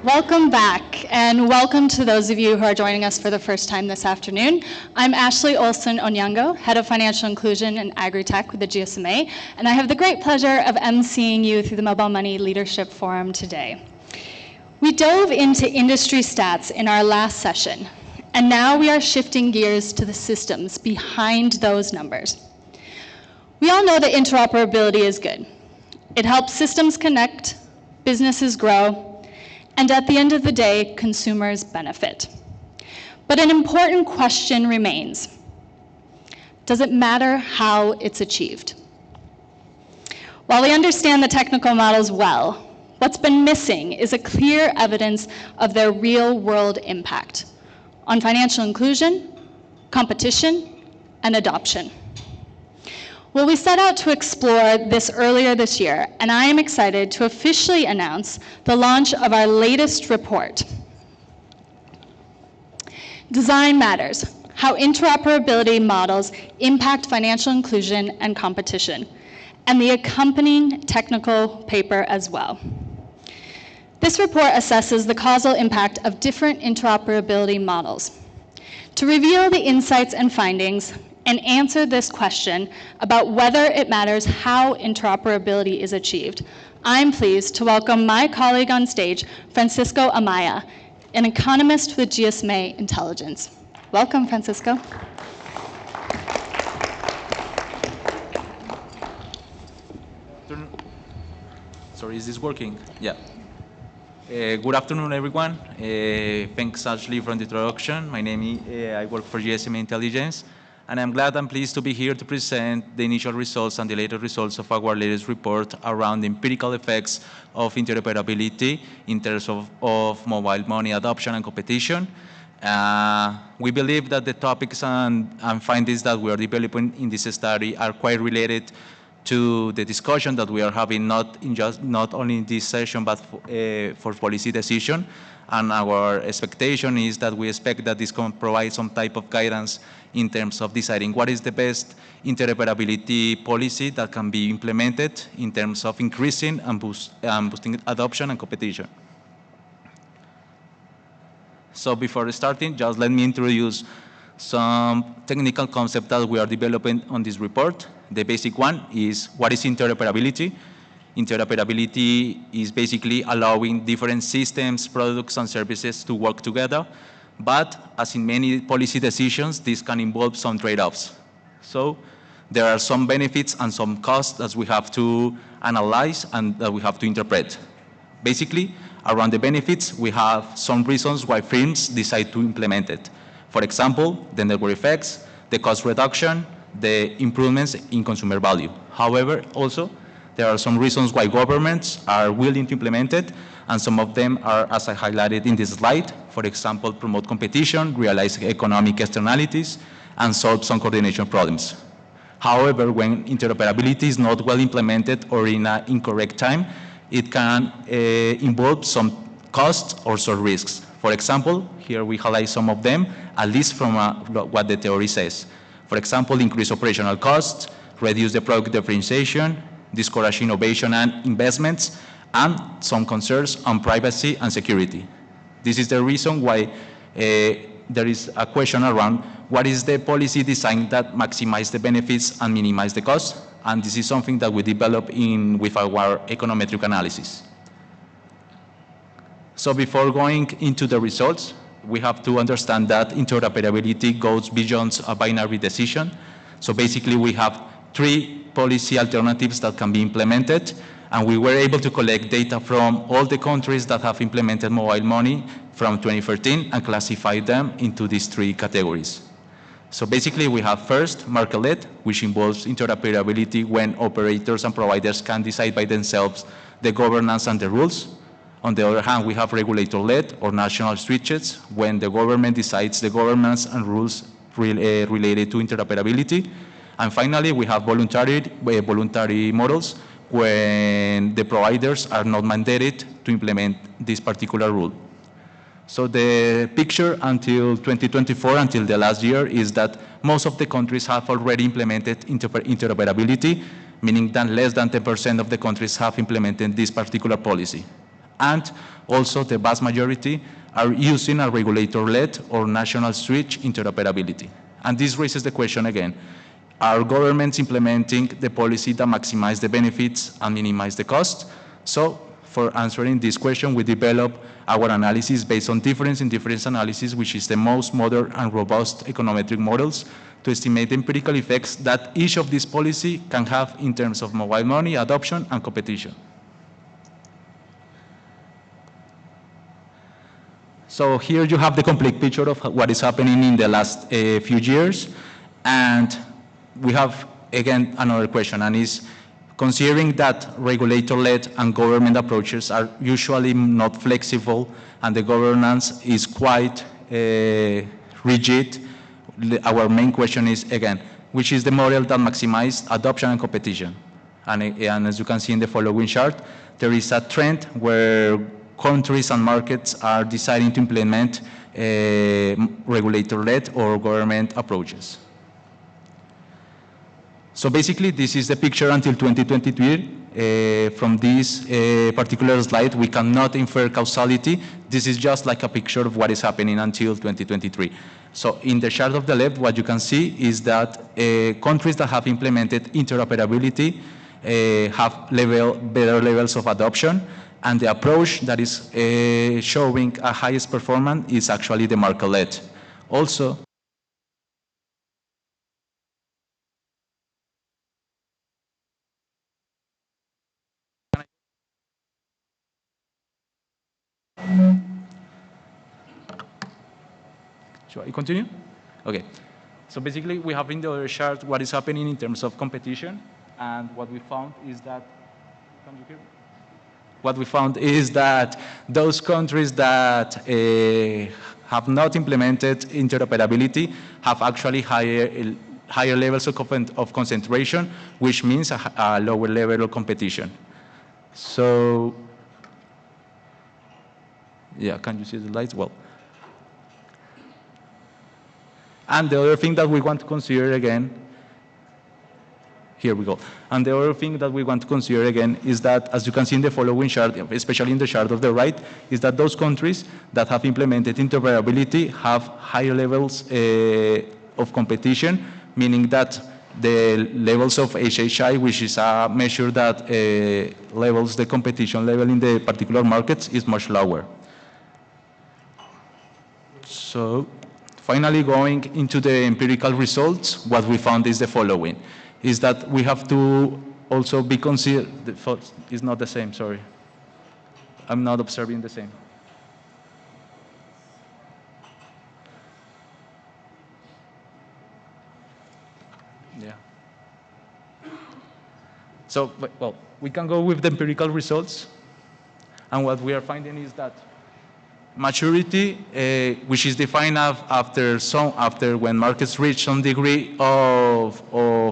Welcome back, and welcome to those of you who are joining us for the first time this afternoon. I'm Ashley Olson-Onyango, Head of Financial Inclusion and Agri-Tech with the GSMA, and I have the great pleasure of emceeing you through the Mobile Money Leadership Forum today. We dove into industry stats in our last session, and now we are shifting gears to the systems behind those numbers. We all know that interoperability is good. It helps systems connect, businesses grow, and at the end of the day, consumers benefit. But an important question remains. Does it matter how it's achieved? While we understand the technical models well, what's been missing is a clear evidence of their real-world impact on financial inclusion, competition, and adoption. Well, we set out to explore this earlier this year, and I am excited to officially announce the launch of our latest report. Design Matters: How Interoperability Models Impact Financial Inclusion and Competition, and the accompanying technical paper as well. This report assesses the causal impact of different interoperability models. To reveal the insights and findings, and answer this question about whether it matters how interoperability is achieved, I'm pleased to welcome my colleague on stage, Francisco Amaya, an economist with GSMAi Intelligence. Welcome, Francisco. Sorry, is this working? Yeah. Good afternoon, everyone. Thanks, Ashley, for the introduction. My name is, I work for GSMA Intelligence, and I'm glad and pleased to be here to present the initial results and the latest results of our latest report around the empirical effects of interoperability in terms of mobile money adoption and competition. We believe that the topics and findings that we are developing in this study are quite related to the discussion that we are having, not only in this session, but for policy decision. And our expectation is that we expect that this can provide some type of guidance in terms of deciding what is the best interoperability policy that can be implemented in terms of increasing and boosting adoption and competition. So before starting, just let me introduce some technical concepts that we are developing on this report. The basic one is, what is interoperability? Interoperability is basically allowing different systems, products, and services to work together. But as in many policy decisions, this can involve some trade-offs. So there are some benefits and some costs that we have to analyze and that we have to interpret. Basically, around the benefits, we have some reasons why firms decide to implement it. For example, the network effects, the cost reduction, the improvements in consumer value. However, also, there are some reasons why governments are willing to implement it, and some of them are, as I highlighted in this slide, for example, promote competition, realize economic externalities, and solve some coordination problems. However, when interoperability is not well implemented or in an incorrect time, it can involve some costs or some risks. For example, here we highlight some of them, at least from what the theory says. For example, increase operational costs, reduce the product differentiation, discourage innovation and investments, and some concerns on privacy and security. This is the reason why there is a question around what is the policy design that maximizes the benefits and minimize the costs, and this is something that we develop with our econometric analysis. So before going into the results, we have to understand that interoperability goes beyond a binary decision. So basically we have 3 policy alternatives that can be implemented, and we were able to collect data from all the countries that have implemented mobile money from 2013 and classify them into these 3 categories. So basically we have first market-led, which involves interoperability when operators and providers can decide by themselves the governance and the rules. On the other hand, we have regulator-led or national switches when the government decides the governance and rules related to interoperability. And finally, we have voluntary models when the providers are not mandated to implement this particular rule. So the picture until 2024, until the last year, is that most of the countries have already implemented interoperability, meaning that less than 10% of the countries have implemented this particular policy. And also the vast majority are using a regulator-led or national switch interoperability. And this raises the question again, are governments implementing the policy that maximize the benefits and minimize the cost? So for answering this question, we develop our analysis based on difference in difference analysis, which is the most modern and robust econometric models to estimate the empirical effects that each of these policies can have in terms of mobile money, adoption, and competition. So here you have the complete picture of what is happening in the last few years. And we have, again, another question, and is considering that regulator-led and government approaches are usually not flexible and the governance is quite rigid, our main question is, again, which is the model that maximizes adoption and competition? And as you can see in the following chart, there is a trend where countries and markets are deciding to implement regulator-led or government approaches. So basically, this is the picture until 2023. From this particular slide, we cannot infer causality. This is just like a picture of what is happening until 2023. So in the chart of the left, what you can see is that countries that have implemented interoperability have better levels of adoption, and the approach that is showing a highest performance is actually the market-led. Also, should I continue? Okay. So basically, we have in the other chart what is happening in terms of competition, and what we found is that, can you hear me? What we found is that those countries that have not implemented interoperability have actually higher levels of concentration, which means a lower level of competition. So, yeah, can you see the lights? Well. And the other thing that we want to consider again Here we go. And the other thing that we want to consider again is that, as you can see in the following chart, especially in the chart of the right, is that those countries that have implemented interoperability have higher levels of competition, meaning that the levels of HHI, which is a measure that levels the competition level in the particular markets, is much lower. So finally, going into the empirical results, what we found is the following, is that we have to also be considered, it's not the same, sorry. I'm not observing the same. Yeah. So, well, we can go with the empirical results. And what we are finding is that maturity, which is defined after when markets reach some degree of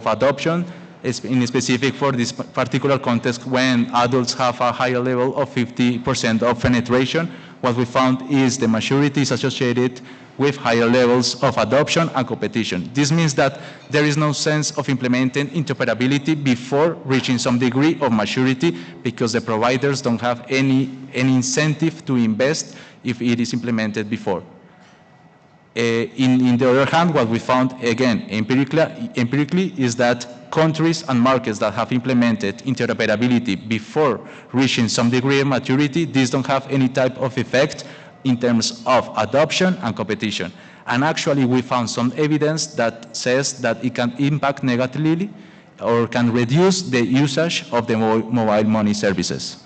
adoption, is in specific for this particular context when adults have a higher level of 50% of penetration. What we found is the maturity is associated with higher levels of adoption and competition. This means that there is no sense of implementing interoperability before reaching some degree of maturity because the providers don't have any incentive to invest if it is implemented before. In the other hand, what we found, again, empirically, is that countries and markets that have implemented interoperability before reaching some degree of maturity, these don't have any type of effect in terms of adoption and competition. And actually, we found some evidence that says that it can impact negatively or can reduce the usage of the mobile money services.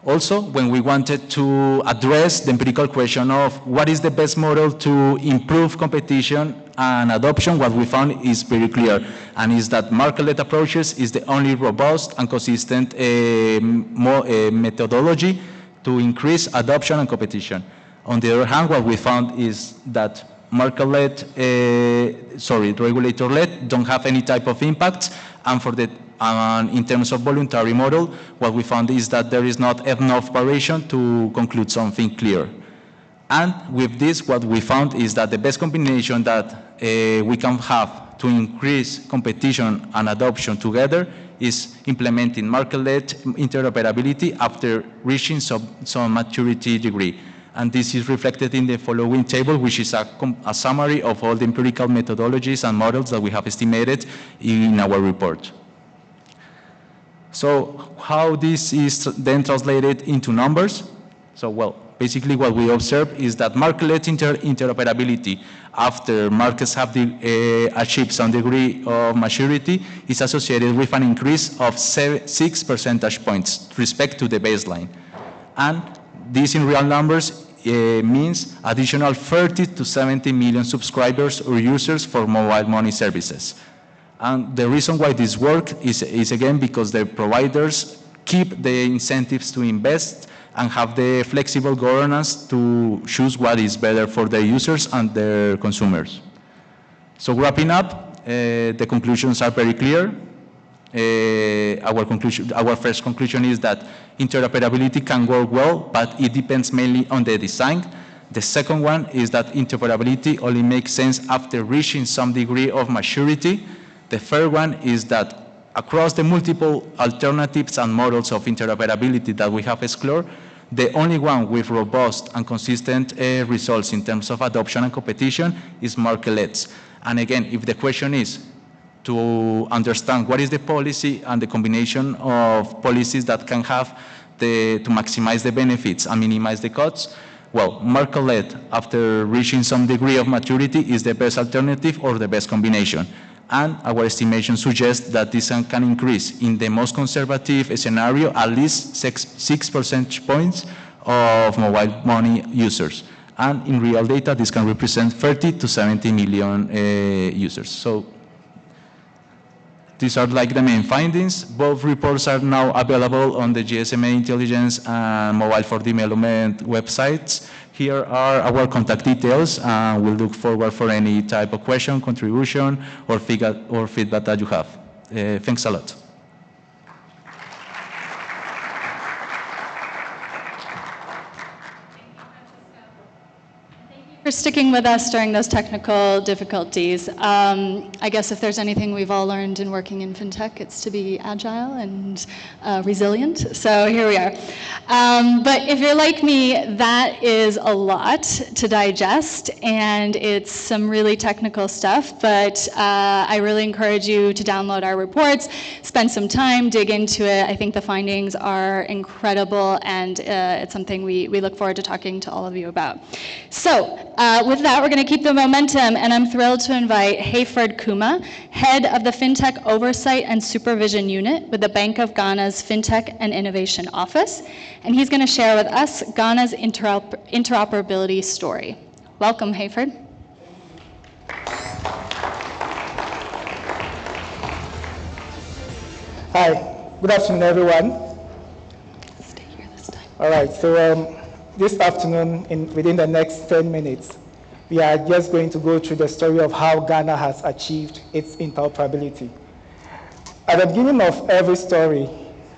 Also, when we wanted to address the empirical question of what is the best model to improve competition and adoption, what we found is very clear, and is that market-led approaches is the only robust and consistent methodology to increase adoption and competition. On the other hand, what we found is that market-led, regulator-led don't have any type of impact, and in terms of voluntary model, what we found is that there is not enough variation to conclude something clear. And with this, what we found is that the best combination that we can have to increase competition and adoption together is implementing market-led interoperability after reaching some maturity degree. And this is reflected in the following table, which is a summary of all the empirical methodologies and models that we have estimated in our report. So how this is then translated into numbers? So, well, basically what we observe is that market-led interoperability after markets have achieved some degree of maturity is associated with an increase of 6 percentage points with respect to the baseline. And this in real numbers means additional 30 to 70 million subscribers or users for mobile money services. And the reason why this works is again because the providers keep the incentives to invest and have the flexible governance to choose what is better for their users and their consumers. So wrapping up, the conclusions are very clear. Our first conclusion is that interoperability can work well, but it depends mainly on the design. The second one is that interoperability only makes sense after reaching some degree of maturity. The third one is that across the multiple alternatives and models of interoperability that we have explored, the only one with robust and consistent results in terms of adoption and competition is market-led. And again, if the question is to understand what is the policy and the combination of policies that can have to maximize the benefits and minimize the costs, well, market-led after reaching some degree of maturity is the best alternative or the best combination. And our estimation suggests that this can increase in the most conservative scenario at least 6 percentage points of mobile money users. And in real data, this can represent 30 to 70 million users. So these are like the main findings. Both reports are now available on the GSMA Intelligence and Mobile for Development websites. Here are our contact details, and we'll look forward for any type of question, contribution, or feedback that you have. Thanks a lot. Thank you, For sticking with us during those technical difficulties. I guess if there's anything we've all learned in working in fintech, it's to be agile and resilient. So here we are. But if you're like me, that is a lot to digest, and it's some really technical stuff. But I really encourage you to download our reports, spend some time, dig into it. I think the findings are incredible, and it's something we look forward to talking to all of you about. So. With that, we're going to keep the momentum, and I'm thrilled to invite Hayford Kumah, head of the FinTech Oversight and Supervision Unit with the Bank of Ghana's FinTech and Innovation Office, and he's going to share with us Ghana's interoperability story. Welcome, Hayford. Hi, good afternoon, everyone. Stay here this time. All right, so this afternoon, within the next 10 minutes, we are just going to go through the story of how Ghana has achieved its interoperability. At the beginning of every story,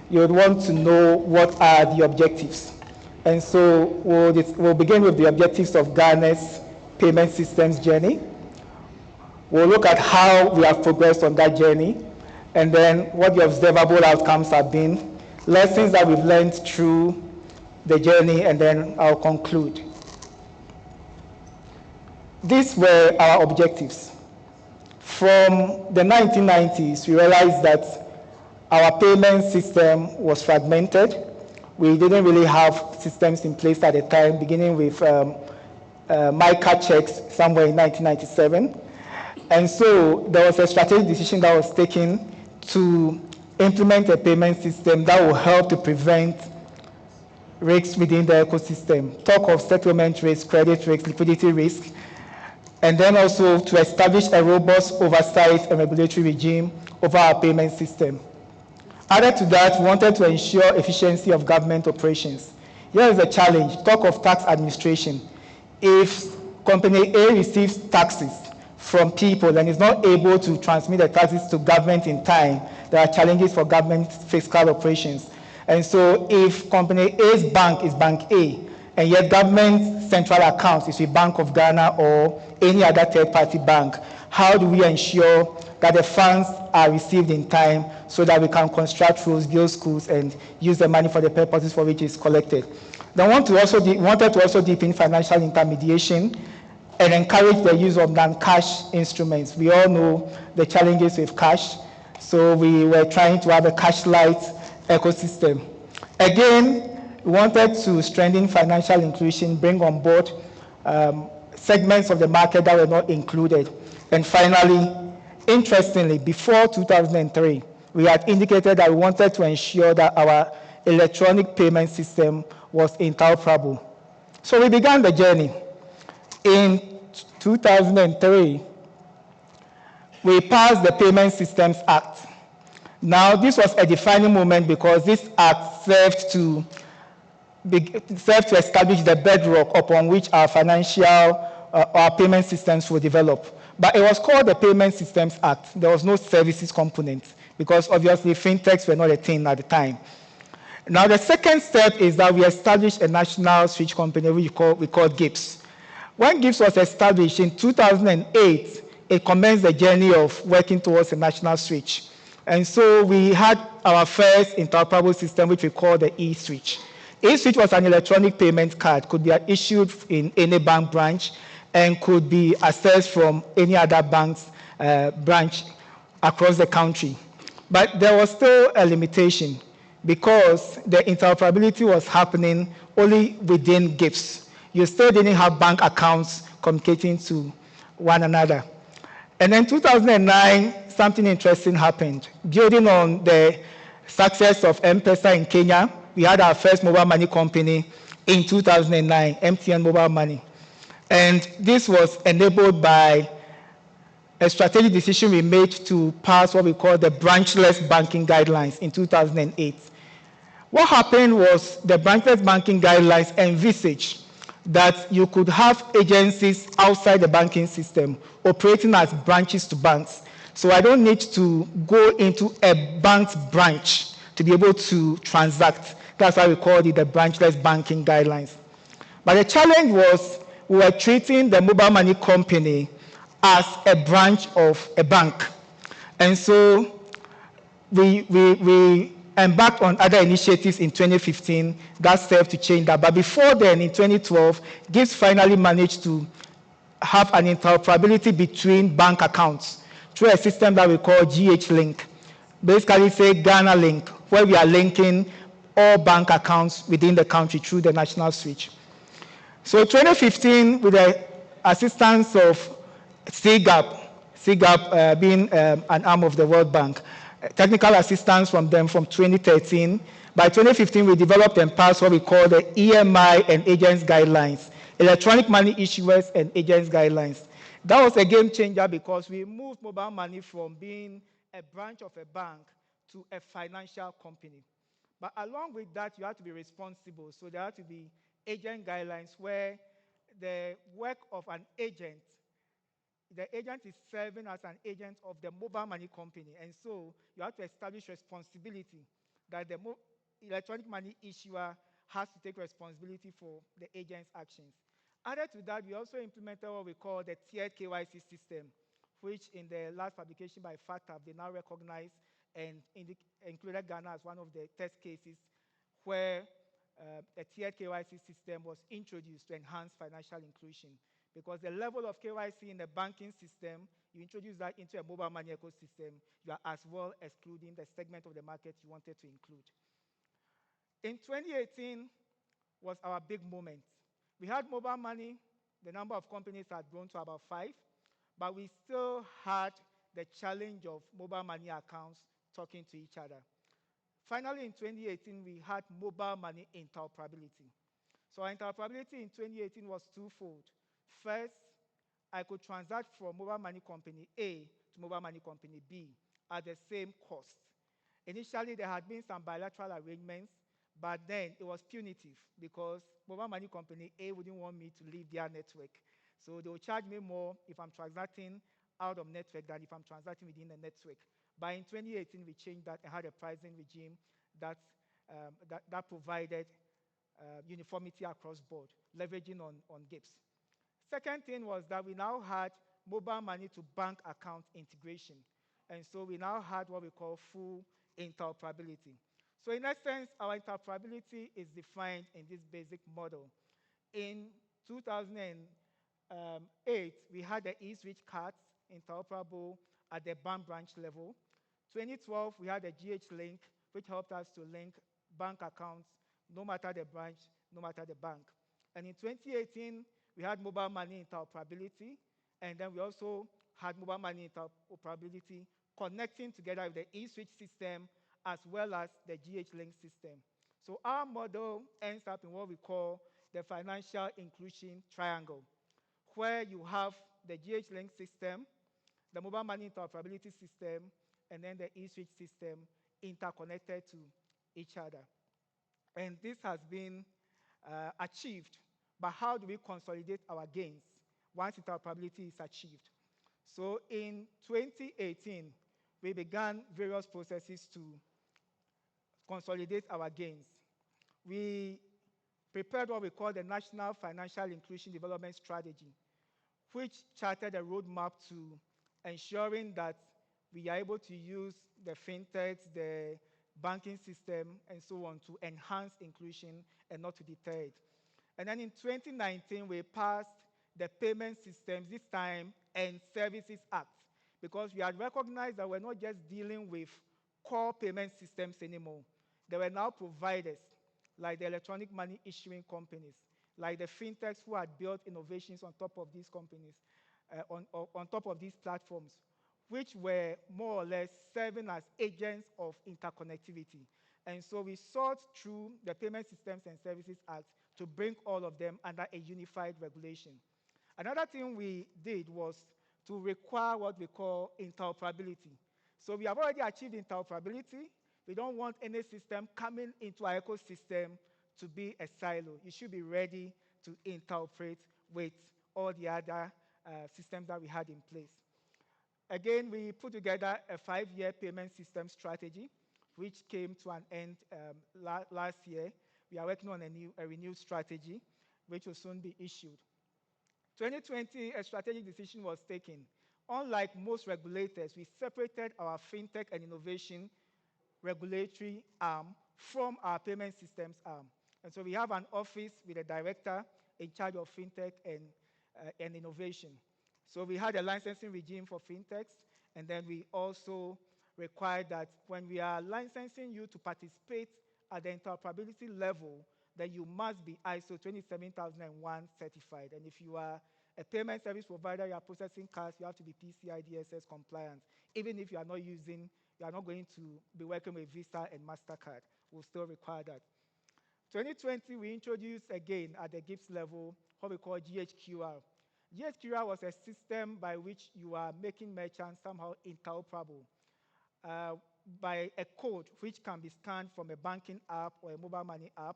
you would want to know what are the objectives. And so we'll begin with the objectives of Ghana's payment systems journey. We'll look at how we have progressed on that journey, and then what the observable outcomes have been, lessons that we've learned through the journey, and then I'll conclude. These were our objectives. From the 1990s, we realized that our payment system was fragmented. We didn't really have systems in place at the time, beginning with MICA checks somewhere in 1997. And so there was a strategic decision that was taken to implement a payment system that will help to prevent risks within the ecosystem. Talk of settlement risk, credit risk, liquidity risk, and then also to establish a robust oversight and regulatory regime over our payment system. Added to that, we wanted to ensure efficiency of government operations. Here is a challenge. Talk of tax administration. If company A receives taxes from people and is not able to transmit the taxes to government in time, there are challenges for government fiscal operations. And so if company A's bank is Bank A, and yet government central accounts is with Bank of Ghana or any other third-party bank, how do we ensure that the funds are received in time so that we can construct roads, build schools, and use the money for the purposes for which it's collected? Then wanted to also deepen financial intermediation and encourage the use of non-cash instruments. We all know the challenges with cash, so we were trying to have a cash-light ecosystem. Again, we wanted to strengthen financial inclusion, bring on board segments of the market that were not included. And finally, interestingly, before 2003, we had indicated that we wanted to ensure that our electronic payment system was interoperable. So we began the journey. In 2003, we passed the Payment Systems Act. Now, this was a defining moment because this act served to establish the bedrock upon which our our payment systems will develop. But it was called the Payment Systems Act. There was no services component because obviously fintechs were not a thing at the time. Now, the second step is that we established a national switch company we called GIPS. When GIPS was established in 2008, it commenced the journey of working towards a national switch. And so we had our first interoperable system, which we call the eSwitch. eSwitch was an electronic payment card, could be issued in any bank branch, and could be accessed from any other bank's branch across the country. But there was still a limitation because the interoperability was happening only within GIPS. You still didn't have bank accounts communicating to one another. And then 2009, something interesting happened. Building on the success of M-Pesa in Kenya, we had our first mobile money company in 2009, MTN Mobile Money. And this was enabled by a strategic decision we made to pass what we call the branchless banking guidelines in 2008. What happened was the branchless banking guidelines envisaged that you could have agencies outside the banking system operating as branches to banks. So I don't need to go into a bank's branch to be able to transact. That's why we called it the branchless banking guidelines. But the challenge was we were treating the mobile money company as a branch of a bank. And so we embarked on other initiatives in 2015 that served to change that. But before then, in 2012, GIFS finally managed to have an interoperability between bank accounts through a system that we call GH Link. Basically, say Ghana Link, where we are linking all bank accounts within the country through the national switch. So 2015, with the assistance of CGAP being an arm of the World Bank, technical assistance from them from 2013. By 2015, we developed and passed what we call the EMI and Agents Guidelines, Electronic Money Issuers and Agents Guidelines. That was a game changer because we moved mobile money from being a branch of a bank to a financial company. But along with that, you have to be responsible. So there have to be agent guidelines where the work of an agent, the agent is serving as an agent of the mobile money company. And so you have to establish responsibility that the electronic money issuer has to take responsibility for the agent's actions. Added to that, we also implemented what we call the tiered KYC system, which in the last publication by FATF, they now recognize and included Ghana as one of the test cases where a tiered KYC system was introduced to enhance financial inclusion. Because the level of KYC in the banking system, you introduce that into a mobile money ecosystem, you are as well excluding the segment of the market you wanted to include. In 2018 was our big moment. We had mobile money. The number of companies had grown to about 5, but we still had the challenge of mobile money accounts talking to each other. Finally, in 2018, we had mobile money interoperability. So our interoperability in 2018 was twofold. First, I could transact from mobile money company A to mobile money company B at the same cost. Initially, there had been some bilateral arrangements, but then it was punitive because mobile money company A wouldn't want me to leave their network. So they will charge me more if I'm transacting out of network than if I'm transacting within the network. But in 2018, we changed that and had a pricing regime that provided uniformity across board, leveraging on GIFS. Second thing was that we now had mobile money to bank account integration. And so we now had what we call full interoperability. So in essence, our interoperability is defined in this basic model. In 2008, we had the e-switch cards interoperable at the bank branch level. 2012, we had the GH Link, which helped us to link bank accounts, no matter the branch, no matter the bank. And in 2018, we had mobile money interoperability, and then we also had mobile money interoperability connecting together with the e-switch system as well as the GH Link system. So our model ends up in what we call the financial inclusion triangle, where you have the GH Link system, the mobile money interoperability system, and then the e-switch system interconnected to each other. And this has been achieved, but how do we consolidate our gains once interoperability is achieved? So in 2018, we began various processes to consolidate our gains. We prepared what we call the National Financial Inclusion Development Strategy, which charted a roadmap to ensuring that we are able to use the fintechs, the banking system, and so on to enhance inclusion and not to deter it. And then in 2019, we passed the Payment Systems, this time, and Services Act, because we had recognized that we're not just dealing with core payment systems anymore. There were now providers, like the electronic money issuing companies, like the fintechs who had built innovations on top of these companies, on top of these platforms, which were more or less serving as agents of interconnectivity. And so we sought through the Payment Systems and Services Act to bring all of them under a unified regulation. Another thing we did was to require what we call interoperability. So we have already achieved interoperability. We don't want any system coming into our ecosystem to be a silo. You should be ready to interoperate with all the other systems that we had in place. Again, we put together a 5-year payment system strategy, which came to an end last year. We are working on a renewed strategy, which will soon be issued. 2020, a strategic decision was taken. Unlike most regulators, we separated our fintech and innovation regulatory arm from our payment systems arm. And so we have an office with a director in charge of fintech and innovation. So we had a licensing regime for fintechs, and then we also required that when we are licensing you to participate at the interoperability level, then you must be ISO 27001 certified. And if you are a payment service provider, you are processing cards, you have to be PCI DSS compliant. Even if you are not going to be working with Visa and MasterCard, we'll still require that. 2020, we introduced again at the GIPS level what we call GHQR. GHQR was a system by which you are making merchants somehow interoperable by a code which can be scanned from a banking app or a mobile money app.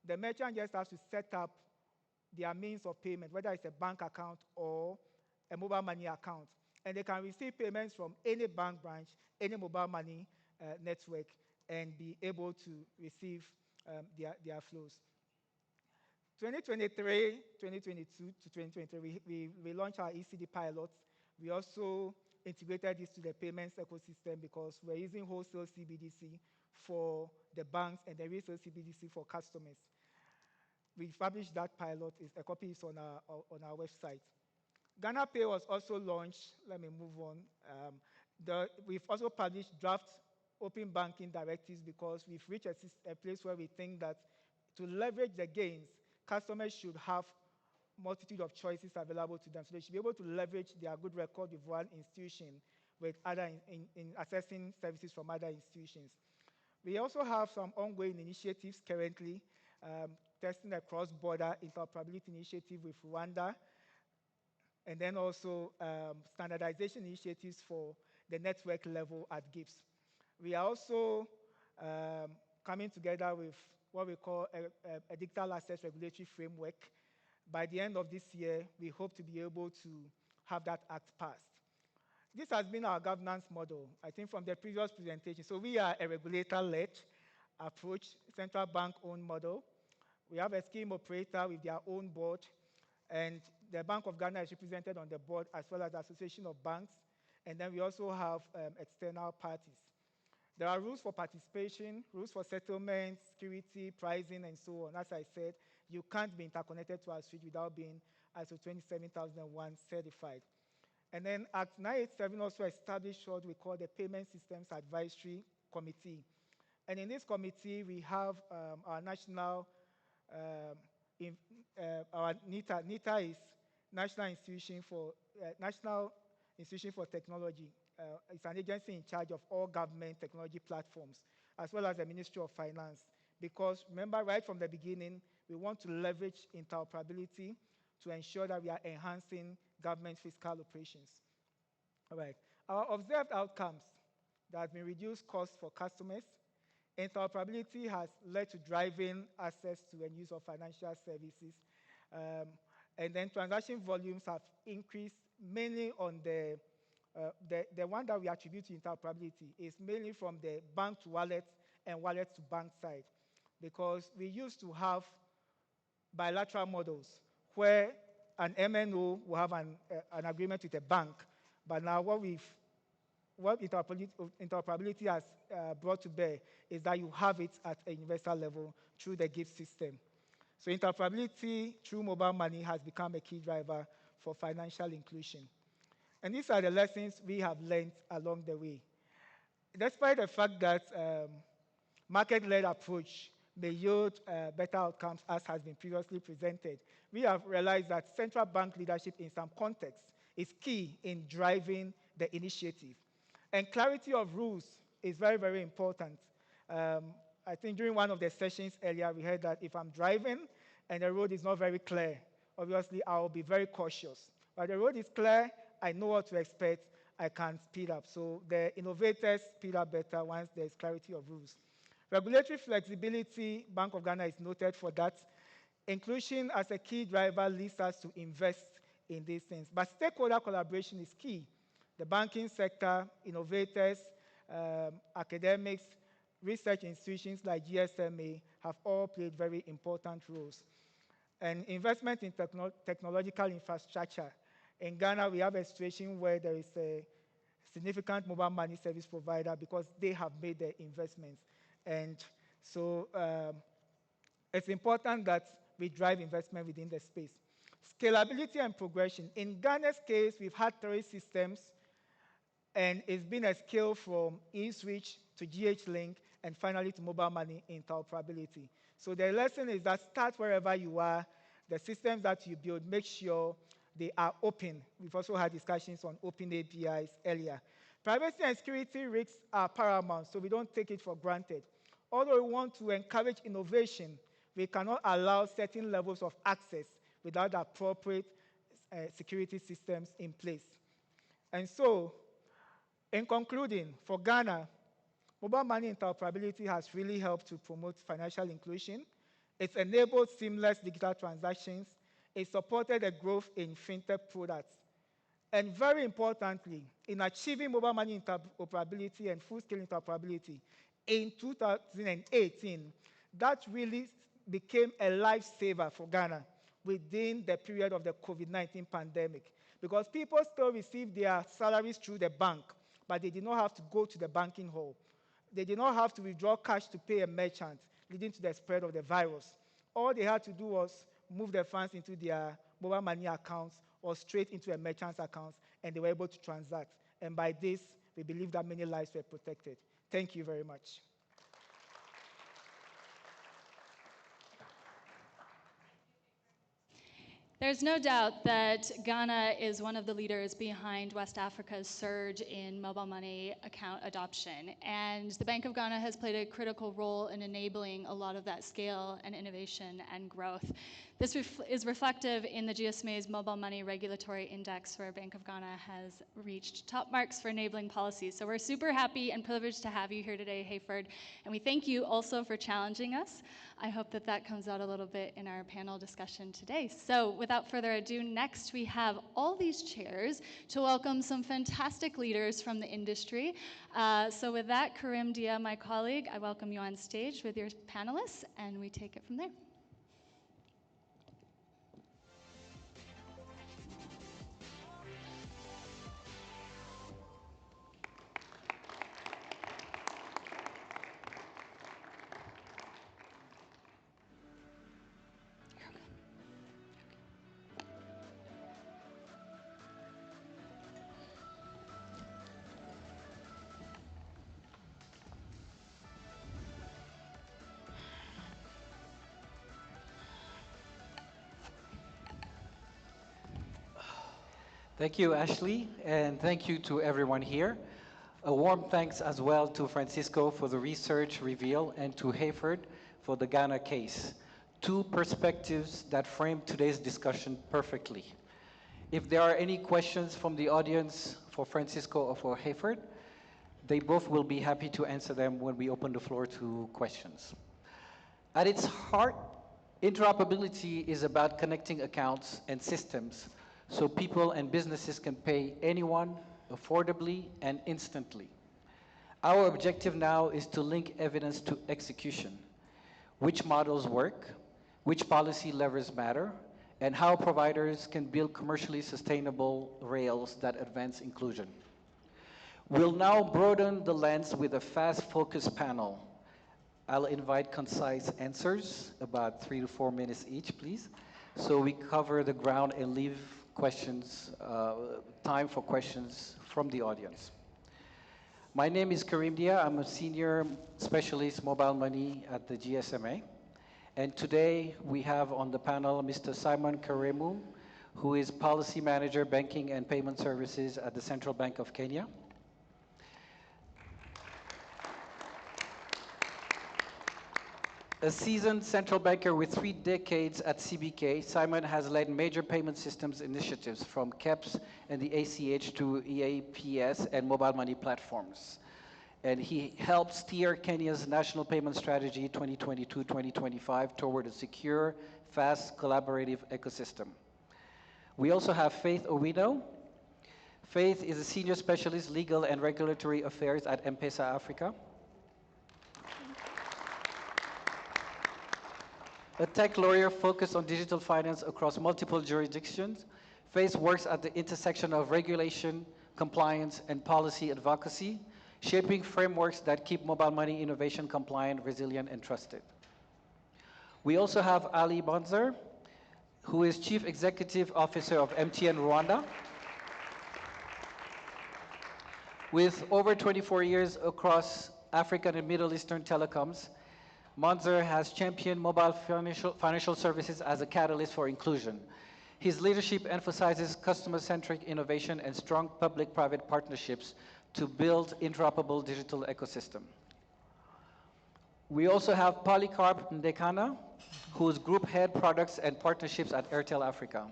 The merchant just has to set up their means of payment, whether it's a bank account or a mobile money account. And they can receive payments from any bank branch, any mobile money network, and be able to receive their flows. 2023, 2022 to 2023, we launched our ECD pilots. We also integrated this to the payments ecosystem because we're using wholesale CBDC for the banks and the retail CBDC for customers. We published that pilot. A copy is on our website. Ghana Pay was also launched. Let me move on. We've also published draft open banking directives because we've reached a place where we think that to leverage the gains, customers should have multitude of choices available to them. So they should be able to leverage their good record with one institution with other in accessing services from other institutions. We also have some ongoing initiatives currently, testing a cross-border interoperability initiative with Rwanda, and then also standardization initiatives for the network level at GIPS. We are also coming together with what we call a digital access regulatory framework. By the end of this year, we hope to be able to have that act passed. This has been our governance model, I think, from the previous presentation. So we are a regulator-led approach, central bank-owned model. We have a scheme operator with their own board, and the Bank of Ghana is represented on the board, as well as the Association of Banks. And then we also have external parties. There are rules for participation, rules for settlement, security, pricing, and so on. As I said, you can't be interconnected to our switch without being ISO 27001 certified. And then Act 987 also established what we call the Payment Systems Advisory Committee. And in this committee, we have our national, our NITA. NITA is National Institution for Technology. It's an agency in charge of all government technology platforms, as well as the Ministry of Finance. Because remember, right from the beginning, we want to leverage interoperability to ensure that we are enhancing government fiscal operations. All right. Our observed outcomes, there has been reduced costs for customers. Interoperability has led to driving access to and use of financial services. And then transaction volumes have increased mainly on the one that we attribute to interoperability is mainly from the bank to wallet and wallet to bank side, because we used to have bilateral models where an MNO will have an agreement with a bank, but now what interoperability has brought to bear is that you have it at a universal level through the GIFT system. So interoperability through mobile money has become a key driver for financial inclusion. And these are the lessons we have learned along the way. Despite the fact that market-led approach may yield better outcomes, as has been previously presented, we have realized that central bank leadership in some contexts is key in driving the initiative. And clarity of rules is very, very important. I think during one of the sessions earlier, we heard that if I'm driving and the road is not very clear, obviously I'll be very cautious. But the road is clear, I know what to expect, I can speed up. So the innovators speed up better once there's clarity of rules. Regulatory flexibility, Bank of Ghana is noted for that. Inclusion as a key driver leads us to invest in these things. But stakeholder collaboration is key. The banking sector, innovators, academics, research institutions like GSMA have all played very important roles. And investment in technological infrastructure. In Ghana, we have a situation where there is a significant mobile money service provider because they have made their investments. And so it's important that we drive investment within the space. Scalability and progression. In Ghana's case, we've had 3 systems, and it's been a scale from eSwitch to GH-Link, and finally to mobile money interoperability. So the lesson is that start wherever you are. The systems that you build, make sure they are open. We've also had discussions on open APIs earlier. Privacy and security risks are paramount, so we don't take it for granted. Although we want to encourage innovation, we cannot allow certain levels of access without the appropriate security systems in place. And so, in concluding, for Ghana, mobile money interoperability has really helped to promote financial inclusion. It's enabled seamless digital transactions. It supported the growth in fintech products. And very importantly, in achieving mobile money interoperability and full-scale interoperability in 2018, that really became a lifesaver for Ghana within the period of the COVID-19 pandemic, because people still received their salaries through the bank, but they did not have to go to the banking hall. They did not have to withdraw cash to pay a merchant, leading to the spread of the virus. All they had to do was move their funds into their mobile money accounts or straight into a merchant's accounts, and they were able to transact. And by this, we believe that many lives were protected. Thank you very much. There's no doubt that Ghana is one of the leaders behind West Africa's surge in mobile money account adoption. And the Bank of Ghana has played a critical role in enabling a lot of that scale and innovation and growth. This is reflective in the GSMA's Mobile Money Regulatory Index, where Bank of Ghana has reached top marks for enabling policies. So we're super happy and privileged to have you here today, Hayford. And we thank you also for challenging us. I hope that that comes out a little bit in our panel discussion today. So without further ado, next we have all these chairs to welcome some fantastic leaders from the industry. So with that, Karim Dia, my colleague, I welcome you on stage with your panelists, and we take it from there. Thank you, Ashley, and thank you to everyone here. A warm thanks as well to Francisco for the research reveal and to Hayford for the Ghana case. Two perspectives that frame today's discussion perfectly. If there are any questions from the audience for Francisco or for Hayford, they both will be happy to answer them when we open the floor to questions. At its heart, interoperability is about connecting accounts and systems so people and businesses can pay anyone affordably and instantly. Our objective now is to link evidence to execution. Which models work, which policy levers matter, and how providers can build commercially sustainable rails that advance inclusion. We'll now broaden the lens with a fast-focused panel. I'll invite concise answers, about 3 to 4 minutes each, please, so we cover the ground and leave questions, time for questions from the audience. My name is Karim Dia. I'm a senior specialist mobile money at the GSMA. And today we have on the panel Mr. Simon Karemu, who is policy manager, banking and payment services at the Central Bank of Kenya. A seasoned central banker with 3 decades at CBK, Simon has led major payment systems initiatives from KEPS and the ACH to EAPS and mobile money platforms. And he helped steer Kenya's National Payment Strategy 2022-2025 toward a secure, fast, collaborative ecosystem. We also have Faith Owino. Faith is a senior specialist legal and regulatory affairs at M-Pesa Africa. a tech lawyer focused on digital finance across multiple jurisdictions. Faith works at the intersection of regulation, compliance, and policy advocacy, shaping frameworks that keep mobile money innovation compliant, resilient, and trusted. We also have Ali Monzer, who is Chief Executive Officer of MTN Rwanda. With over 24 years across African and Middle Eastern telecoms, Monzer has championed mobile financial services as a catalyst for inclusion. His leadership emphasizes customer-centric innovation and strong public-private partnerships to build interoperable digital ecosystem. We also have Polycarp Ndekana, who is Group Head Products and Partnerships at Airtel Africa.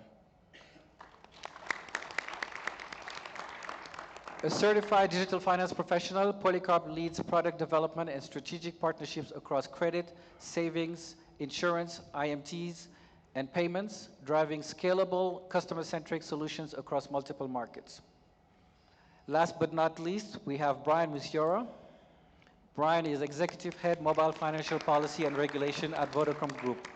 A certified digital finance professional, Polycarp leads product development and strategic partnerships across credit, savings, insurance, IMTs, and payments, driving scalable, customer-centric solutions across multiple markets. Last but not least, we have Brian Muthiora. Brian is Executive Head, Mobile Financial Policy and Regulation at Vodacom Group.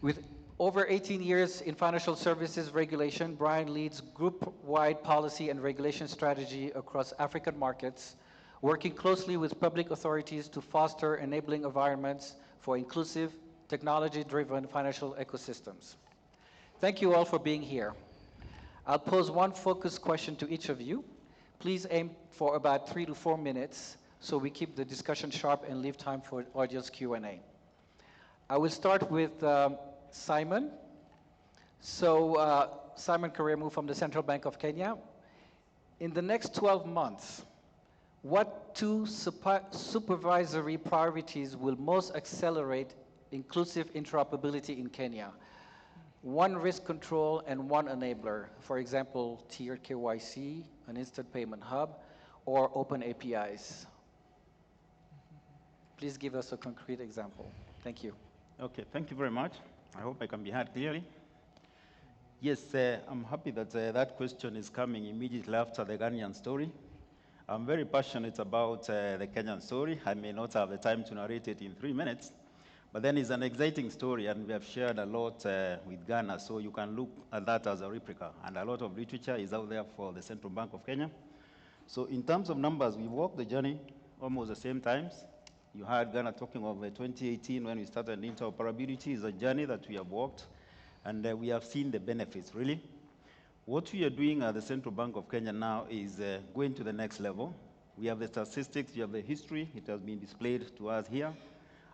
With over 18 years in financial services regulation, Brian leads group-wide policy and regulation strategy across African markets, working closely with public authorities to foster enabling environments for inclusive, technology-driven financial ecosystems. Thank you all for being here. I'll pose one focused question to each of you. Please aim for about 3 to 4 minutes so we keep the discussion sharp and leave time for audience Q&A. I will start with Simon. So Simon Karemu from the Central Bank of Kenya. In the next 12 months, what two supervisory priorities will most accelerate inclusive interoperability in Kenya? One risk control and one enabler. For example, tiered KYC, an instant payment hub, or open APIs. Please give us a concrete example. Thank you. Okay, thank you very much. I hope I can be heard clearly. Yes, I'm happy that that question is coming immediately after the Ghanaian story. I'm very passionate about the Kenyan story. I may not have the time to narrate it in 3 minutes, but then it's an exciting story, and we have shared a lot with Ghana, so you can look at that as a replica. And a lot of literature is out there for the Central Bank of Kenya. So in terms of numbers, we walked the journey almost the same times. You heard Ghana talking of 2018 when we started interoperability. Is a journey that we have walked, and we have seen the benefits, really. What we are doing at the Central Bank of Kenya now is going to the next level. We have the statistics, we have the history. It has been displayed to us here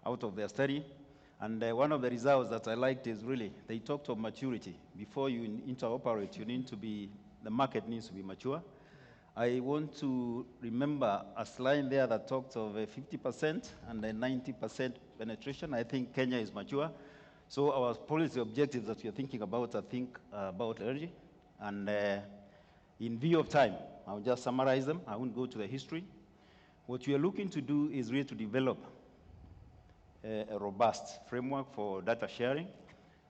out of their study. And one of the results that I liked is really, they talked of maturity. Before you interoperate, you need to be, the market needs to be mature. I want to remember a slide there that talked of 50% and 90% penetration. I think Kenya is mature. So our policy objectives that we are thinking about, I think about early. And in view of time, I'll just summarize them. I won't go to the history. What we are looking to do is really to develop a robust framework for data sharing.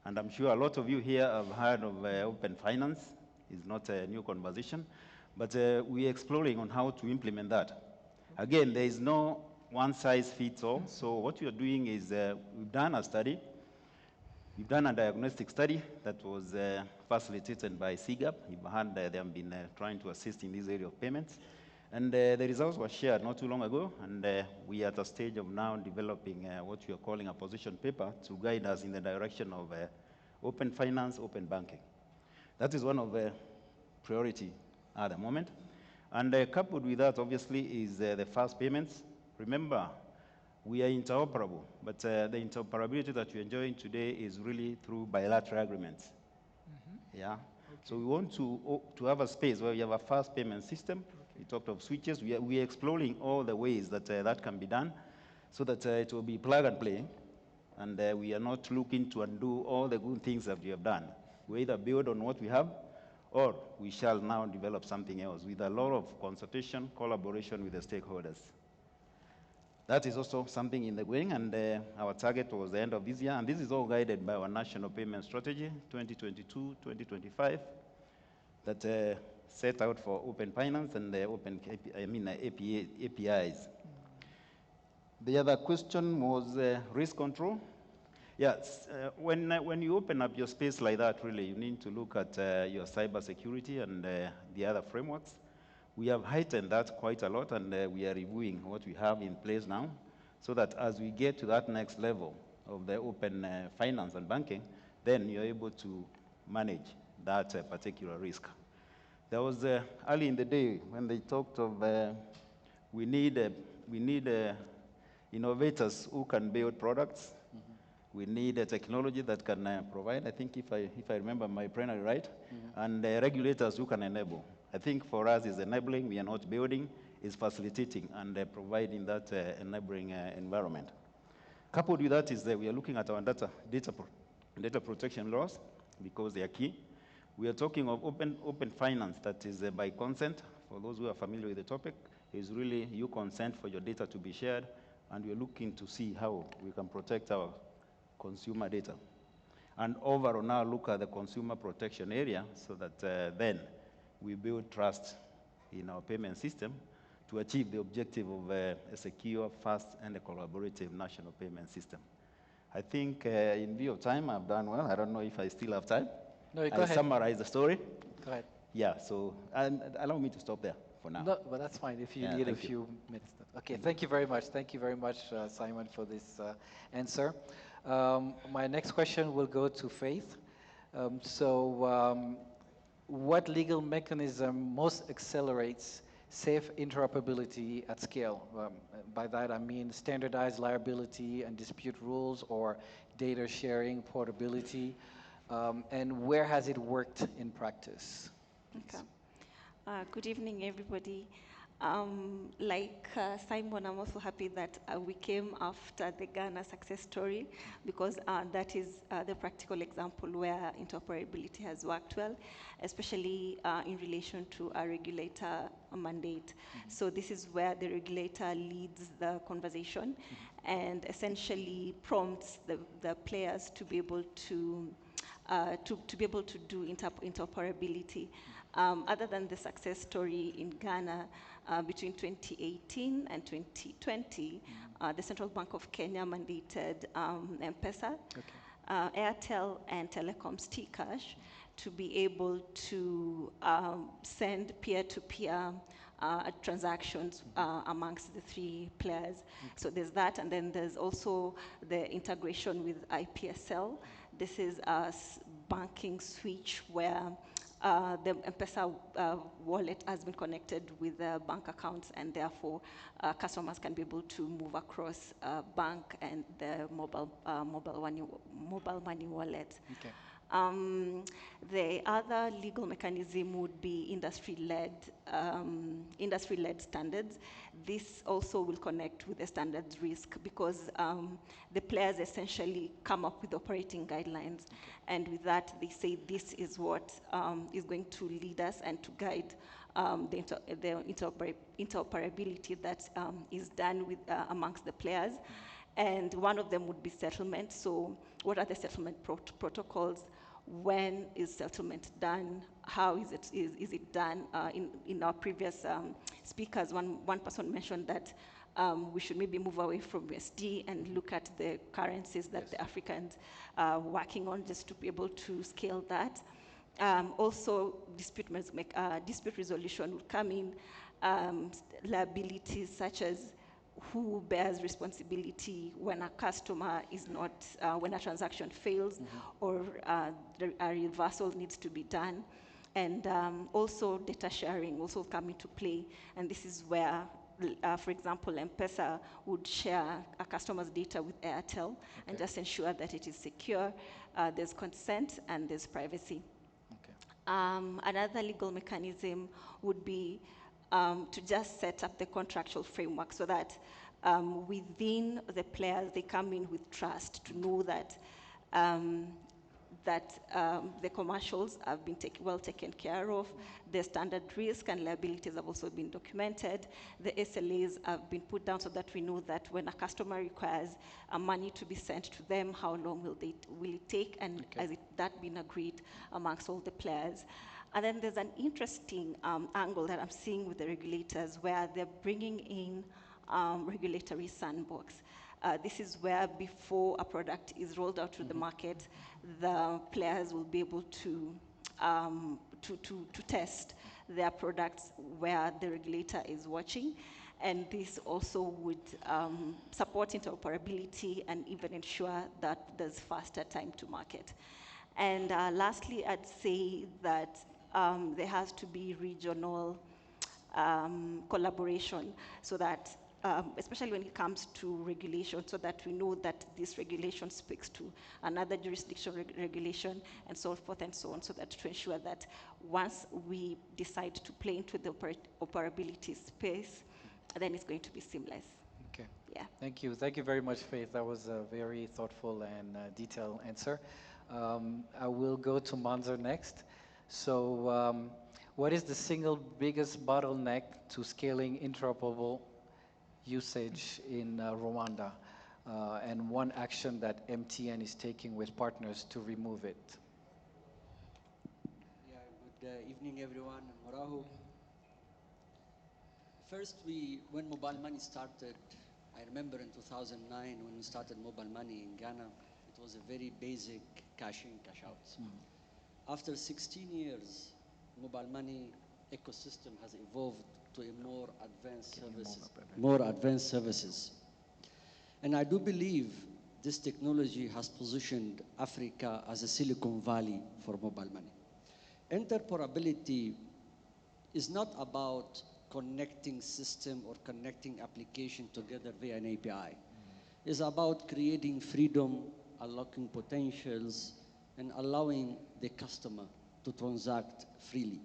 And I'm sure a lot of you here have heard of open finance. It's not a new conversation. But we're exploring on how to implement that. Again, there is no one-size-fits-all. So what we are doing is we've done a study. We've done a diagnostic study that was facilitated by CGAP. They have been trying to assist in this area of payments. And the results were shared not too long ago. And we are at a stage of now developing what we are calling a position paper to guide us in the direction of open finance, open banking. That is one of the priorities at the moment. And coupled with that, obviously, is the fast payments. Remember, we are interoperable, but the interoperability that we're enjoying today is really through bilateral agreements. Mm-hmm. Yeah. Okay. So we want to have a space where we have a fast payment system. Okay. We talked of switches. We are exploring all the ways that that can be done so that it will be plug and play, and we are not looking to undo all the good things that we have done. We either build on what we have, or we shall now develop something else with a lot of consultation, collaboration with the stakeholders. That is also something in the going, and our target was the end of this year, and this is all guided by our National Payment Strategy 2022-2025 that set out for open finance and open APIs. The other question was risk control. Yes, when you open up your space like that, really, you need to look at your cybersecurity and the other frameworks. We have heightened that quite a lot, and we are reviewing what we have in place now, so that as we get to that next level of the open finance and banking, then you're able to manage that particular risk. There was early in the day when they talked of we need innovators who can build products. We need a technology that can provide, I think if I remember my plenary right, and regulators who can enable. I think for us is enabling, we are not building, is facilitating and providing that enabling environment. Coupled with that is that we are looking at our data protection laws because they are key. We are talking of open finance that is by consent. For those who are familiar with the topic, is really you consent for your data to be shared, and we're looking to see how we can protect our consumer data. And overall now look at the consumer protection area so that then we build trust in our payment system to achieve the objective of a secure, fast, and a collaborative national payment system. I think in view of time, I've done well. I don't know if I still have time. No, go ahead. Summarize the story. Go ahead. Yeah, so and allow me to stop there for now. No, but that's fine if you need a few minutes. Okay, thank you very much. Thank you very much, Simon, for this answer. My next question will go to Faith. What legal mechanism most accelerates safe interoperability at scale? By that I mean standardized liability and dispute rules or data sharing, portability, and where has it worked in practice? Okay. Good evening, everybody. Like Simon, I'm also happy that we came after the Ghana success story because that is the practical example where interoperability has worked well, especially in relation to a regulator mandate. So this is where the regulator leads the conversation and essentially prompts the players to be able to do interoperability. Other than the success story in Ghana, between 2018 and 2020, the Central Bank of Kenya mandated M-Pesa, Airtel, and Telecom's T-Cash to be able to send peer-to-peer transactions amongst the three players. So there's that, and then there's also the integration with IPSL. This is a banking switch where the M-Pesa wallet has been connected with the bank accounts, and therefore customers can be able to move across bank and the mobile money wallet. Okay. The other legal mechanism would be industry-led standards. This also will connect with the standards risk because the players essentially come up with operating guidelines, and with that they say this is what is going to lead us and to guide the interoperability that is done with amongst the players. And one of them would be settlement. So what are the settlement protocols? When is settlement done? How is it done? In our previous speakers, one person mentioned that we should maybe move away from USD and look at the currencies that the Africans are working on just to be able to scale that. Also, dispute resolution will come in, liabilities such as who bears responsibility when a customer is not, when a transaction fails or a reversal needs to be done. And also data sharing also come into play. And this is where, for example, M-Pesa would share a customer's data with Airtel and just ensure that it is secure, there's consent, and there's privacy. Another legal mechanism would be to just set up the contractual framework so that within the players, they come in with trust to know that the commercials have been well taken care of, the standard risk and liabilities have also been documented, the SLAs have been put down so that we know that when a customer requires money to be sent to them, how long will it take, and has that been agreed amongst all the players. And then there's an interesting angle that I'm seeing with the regulators where they're bringing in regulatory sandbox. This is where, before a product is rolled out to the market, the players will be able to test their products where the regulator is watching. And this also would support interoperability and even ensure that there's faster time to market. And lastly, I'd say that there has to be regional collaboration so that, especially when it comes to regulation, so that we know that this regulation speaks to another jurisdiction regulation and so forth and so on, so that to ensure that once we decide to play into the operability space, then it's going to be seamless. Okay. Yeah. Thank you. Thank you very much, Faith. That was a very thoughtful and detailed answer. I will go to Monzer next. So what is the single biggest bottleneck to scaling interoperable usage in Rwanda, and one action that MTN is taking with partners to remove it? Yeah, good evening, everyone. Moraho. First, when mobile money started, I remember in 2009 when we started mobile money in Ghana, it was a very basic cash in, cash out. After 16 years, mobile money ecosystem has evolved to a more advanced services. And I do believe this technology has positioned Africa as a Silicon Valley for mobile money. Interoperability is not about connecting system or connecting application together via an API. It's about creating freedom, unlocking potentials, and allowing the customer to transact freely.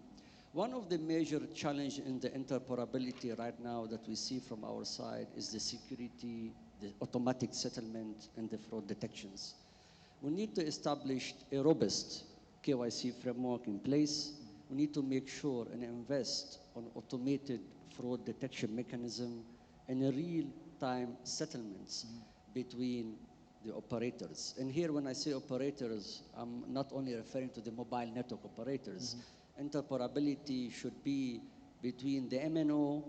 One of the major challenges in the interoperability right now that we see from our side is the security, the automatic settlement, and the fraud detections. We need to establish a robust KYC framework in place. We need to make sure and invest on automated fraud detection mechanism and real-time settlements between the operators. And here, when I say operators, I'm not only referring to the mobile network operators. Interoperability should be between the MNO,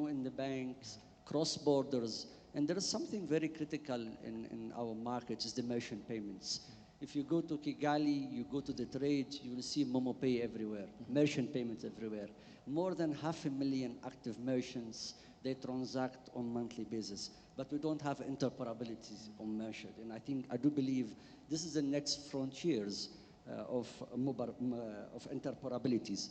and the banks, cross borders, and there is something very critical in our market is the merchant payments. If you go to Kigali, you go to the trade, you will see Momo Pay everywhere, merchant payments everywhere. More than 500,000 active merchants, they transact on a monthly basis, but we don't have interoperability on merchant. And I do believe this is the next frontiers of interoperabilities.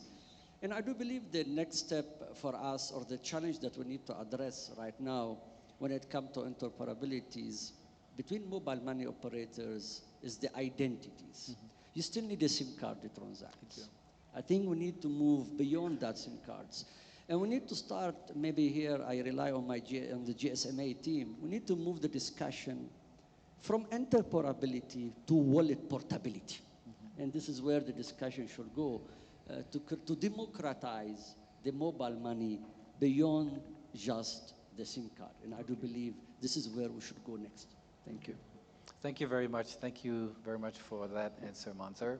And I do believe the next step for us, or the challenge that we need to address right now when it comes to interoperabilities between mobile money operators is the identities. You still need a SIM card to transact. I think we need to move beyond that SIM cards. And we need to start, maybe here I rely on the GSMA team, we need to move the discussion from interoperability to wallet portability. And this is where the discussion should go, to democratize the mobile money beyond just the SIM card. And I do believe this is where we should go next. Thank you. Thank you very much. Thank you very much for that answer, Monzer.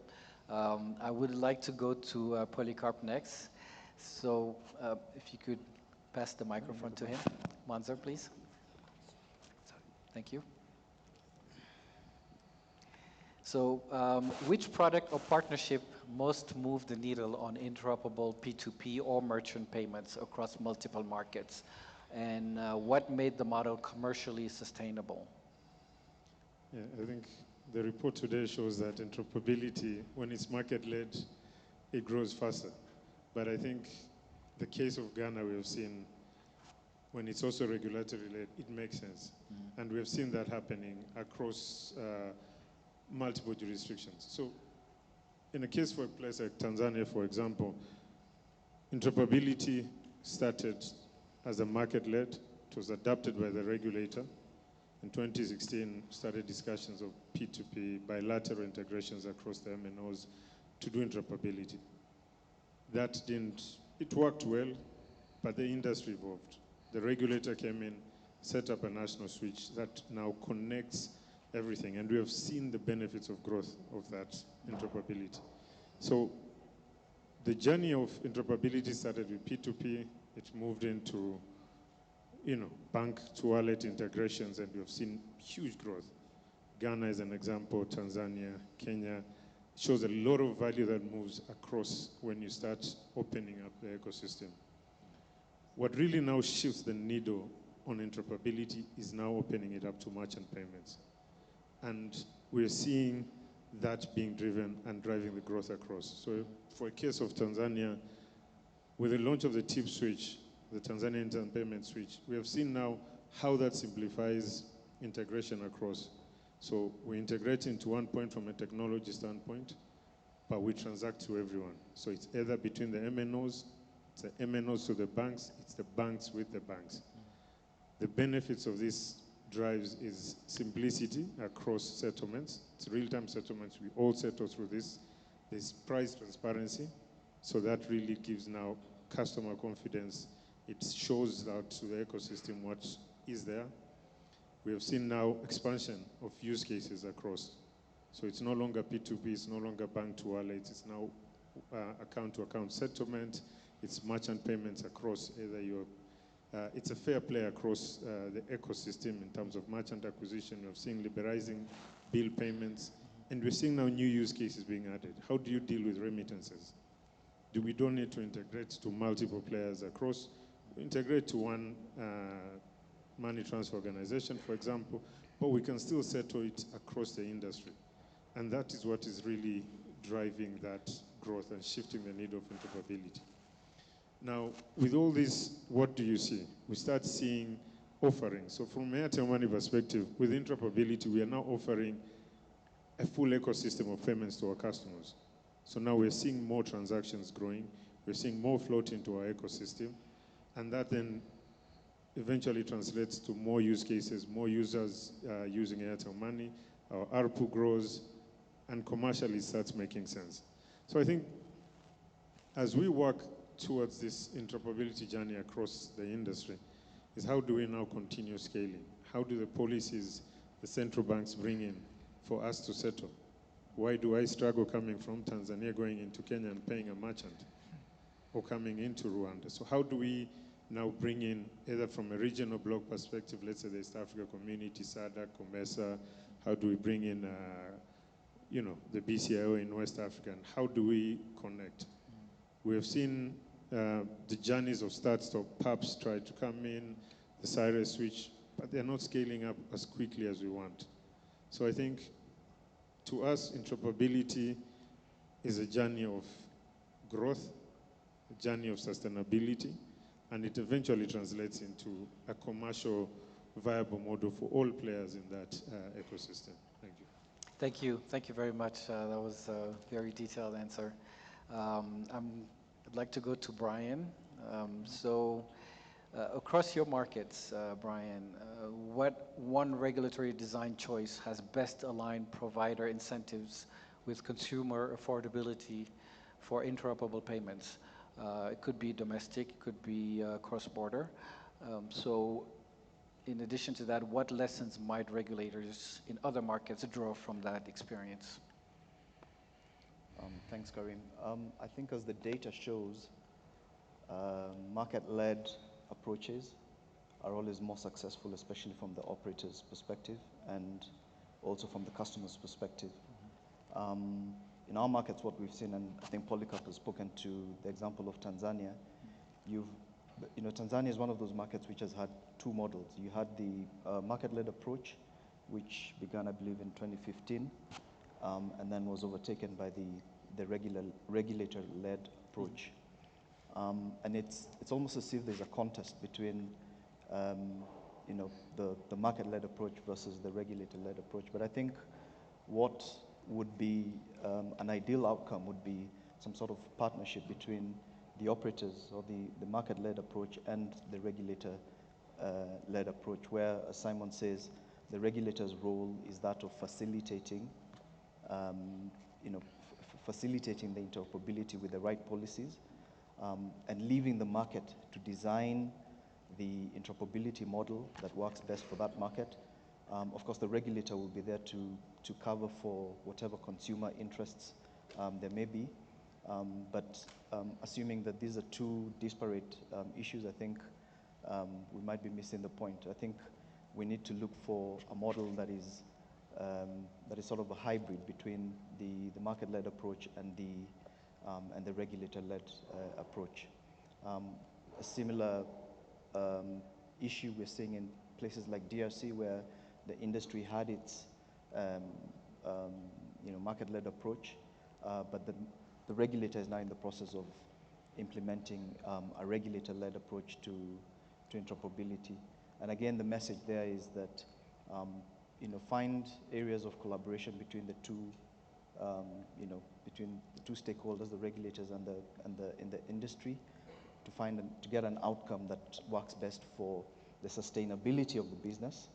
I would like to go to Polycarp next. So if you could pass the microphone to him. Monzer, please. Thank you. So which product or partnership most moved the needle on interoperable P2P or merchant payments across multiple markets? And what made the model commercially sustainable? Yeah, I think the report today shows that interoperability, when it's market-led, it grows faster. But I think the case of Ghana we have seen, when it's also regulatory-led, it makes sense. And we have seen that happening across multiple jurisdictions. So in a case for a place like Tanzania, for example, interoperability started as a market-led. It was adopted by the regulator. In 2016, started discussions of P2P, bilateral integrations across the MNOs to do interoperability. It worked well, but the industry evolved. The regulator came in, set up a national switch that now connects everything, and we have seen the benefits of growth of that interoperability. So the journey of interoperability started with P2P, it moved into bank to wallet integrations, and we have seen huge growth. Ghana is an example, Tanzania, Kenya. Shows a lot of value that moves across when you start opening up the ecosystem. What really now shifts the needle on interoperability is now opening it up to merchant payments. And we're seeing that being driven and driving the growth across. So for a case of Tanzania, with the launch of the TIP switch, the Tanzania Instant Payment Switch, we have seen now how that simplifies integration across. So we integrate into one point from a technology standpoint, but we transact to everyone. So it's either between the MNOs, it's the MNOs to the banks, it's the banks with the banks. The benefits of this drives is simplicity across settlements. It's real-time settlements. We all settle through this. There's price transparency. So that really gives now customer confidence. It shows out to the ecosystem what is there. We have seen now expansion of use cases across. So it's no longer P2P, it's no longer bank to wallet, it's now account-to-account settlement, it's merchant payments across either it's a fair play across the ecosystem in terms of merchant acquisition. We're seeing liberalizing bill payments, and we're seeing now new use cases being added. How do you deal with remittances? We don't need to integrate to multiple players across. We integrate to one money transfer organization, for example, but we can still settle it across the industry. And that is what is really driving that growth and shifting the need of interoperability. Now, with all this, what do you see? We start seeing offerings. So from Airtel Money perspective, with interoperability, we are now offering a full ecosystem of payments to our customers. So now we're seeing more transactions growing. We're seeing more float into our ecosystem. And that then eventually translates to more use cases, more users using Airtel Money, our ARPU grows, and commercially starts making sense. So I think as we work towards this interoperability journey across the industry, is how do we now continue scaling? How do the policies the central banks bring in for us to settle? Why do I struggle coming from Tanzania going into Kenya and paying a merchant, or coming into Rwanda? So how do we now bring in, either from a regional bloc perspective, let's say the East Africa Community, SADC, COMESA, how do we bring in, the BCIO in West Africa, and how do we connect? We have seen the journeys of start-stop PAPs try to come in, the Cyrus switch, but they're not scaling up as quickly as we want. So I think, to us, interoperability is a journey of growth, a journey of sustainability, and it eventually translates into a commercial viable model for all players in that ecosystem. Thank you. Thank you. Thank you very much. That was a very detailed answer. I'd like to go to Brian. Across your markets, Brian, what one regulatory design choice has best aligned provider incentives with consumer affordability for interoperable payments? It could be domestic, it could be cross-border. So in addition to that, what lessons might regulators in other markets draw from that experience? Thanks, Karim. I think as the data shows, market-led approaches are always more successful, especially from the operator's perspective and also from the customer's perspective. In our markets, what we've seen, and I think Polycarp has spoken to the example of Tanzania, Tanzania is one of those markets which has had two models. You had the market-led approach, which began, I believe, in 2015, and then was overtaken by the regulator-led approach. And it's almost as if there's a contest between the market-led approach versus the regulator-led approach. But I think what would be an ideal outcome would be some sort of partnership between the operators or the market-led approach and the regulator-led approach, where, as Simon says, the regulator's role is that of facilitating, facilitating the interoperability with the right policies, and leaving the market to design the interoperability model that works best for that market. Of course, the regulator will be there to cover for whatever consumer interests there may be. But assuming that these are two disparate issues, I think we might be missing the point. I think we need to look for a model that is sort of a hybrid between the market-led approach and the regulator-led approach. A similar issue we're seeing in places like DRC, where the industry had its market-led approach, but the regulator is now in the process of implementing a regulator-led approach to interoperability. And again, the message there is that find areas of collaboration between the two, between the two stakeholders, the regulators and the industry, to get an outcome that works best for the sustainability of the business,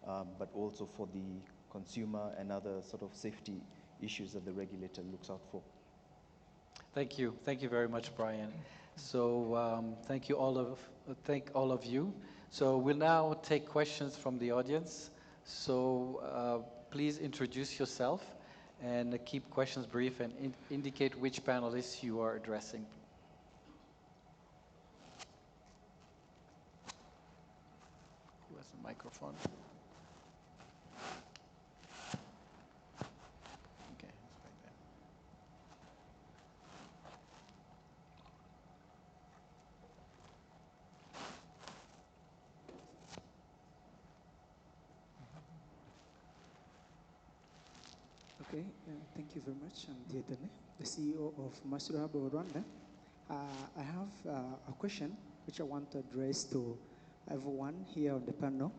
but also for the consumer and other sort of safety issues that the regulator looks out for. Thank you very much, Brian. So thank all of you. So we'll now take questions from the audience. So please introduce yourself and keep questions brief and indicate which panelists you are addressing. Who has the microphone? Okay, it's right there. Okay, thank you very much. I'm Dietene, the CEO of MTN Rwanda. I have a question which I want to address to everyone here on the panel.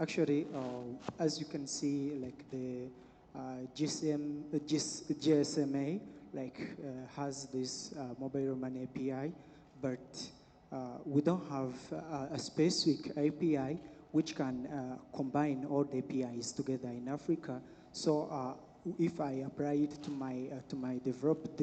Actually, as you can see, like the GSMA has this mobile money API, but we don't have a specific API which can combine all the APIs together in Africa. So if I apply it to my developed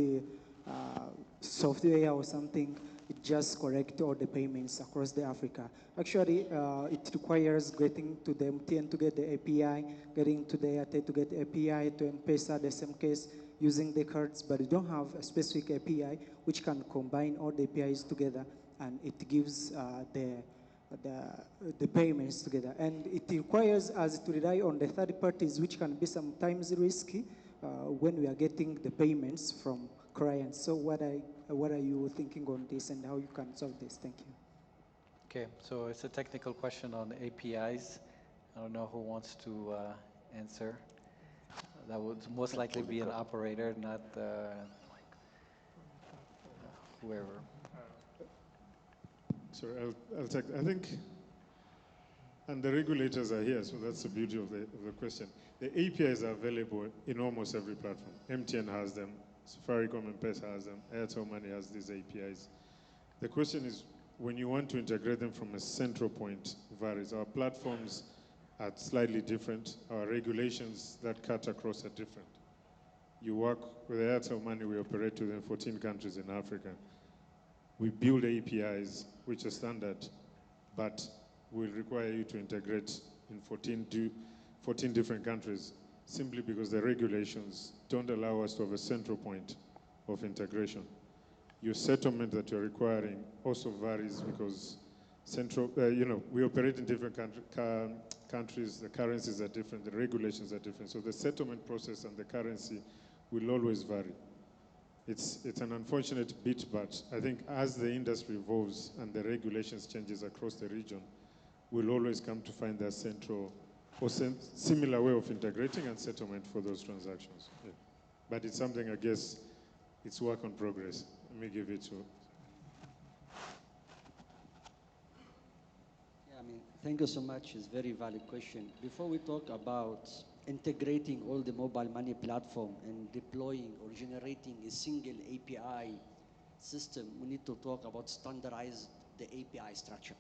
software or something, it just correct all the payments across the Africa. Actually, it requires getting to the MTN to get the API, getting to the Airtel to get the API, to M-Pesa, the same case, using the cards, but you don't have a specific API which can combine all the APIs together, and it gives the payments together. And it requires us to rely on the third parties, which can be sometimes risky when we are getting the payments from clients. So what are you thinking on this and how you can solve this? Thank you. Okay, so it's a technical question on APIs. I don't know who wants to answer. That would most likely be an operator, not whoever. Sorry, I'll take. I think, and the regulators are here, so that's the beauty of the question. The APIs are available in almost every platform. MTN has them, Safaricom and M-Pesa has them, Airtel Money has these APIs. The question is, when you want to integrate them from a central point, varies. Our platforms are slightly different. Our regulations that cut across are different. You work with Airtel Money, we operate within 14 countries in Africa. We build APIs which are standard, but will require you to integrate in 14 different countries, simply because the regulations don't allow us to have a central point of integration. Your settlement that you're requiring also varies because we operate in different countries, the currencies are different, the regulations are different. So the settlement process and the currency will always vary. It's an unfortunate bit, but I think as the industry evolves and the regulations changes across the region, we'll always come to find that central or similar way of integrating and settlement for those transactions. Yeah. But it's something, I guess, it's work in progress. Let me give it to. Yeah, thank you so much. It's a very valid question. Before we talk about integrating all the mobile money platform and deploying or generating a single API system, we need to talk about standardize the API structure.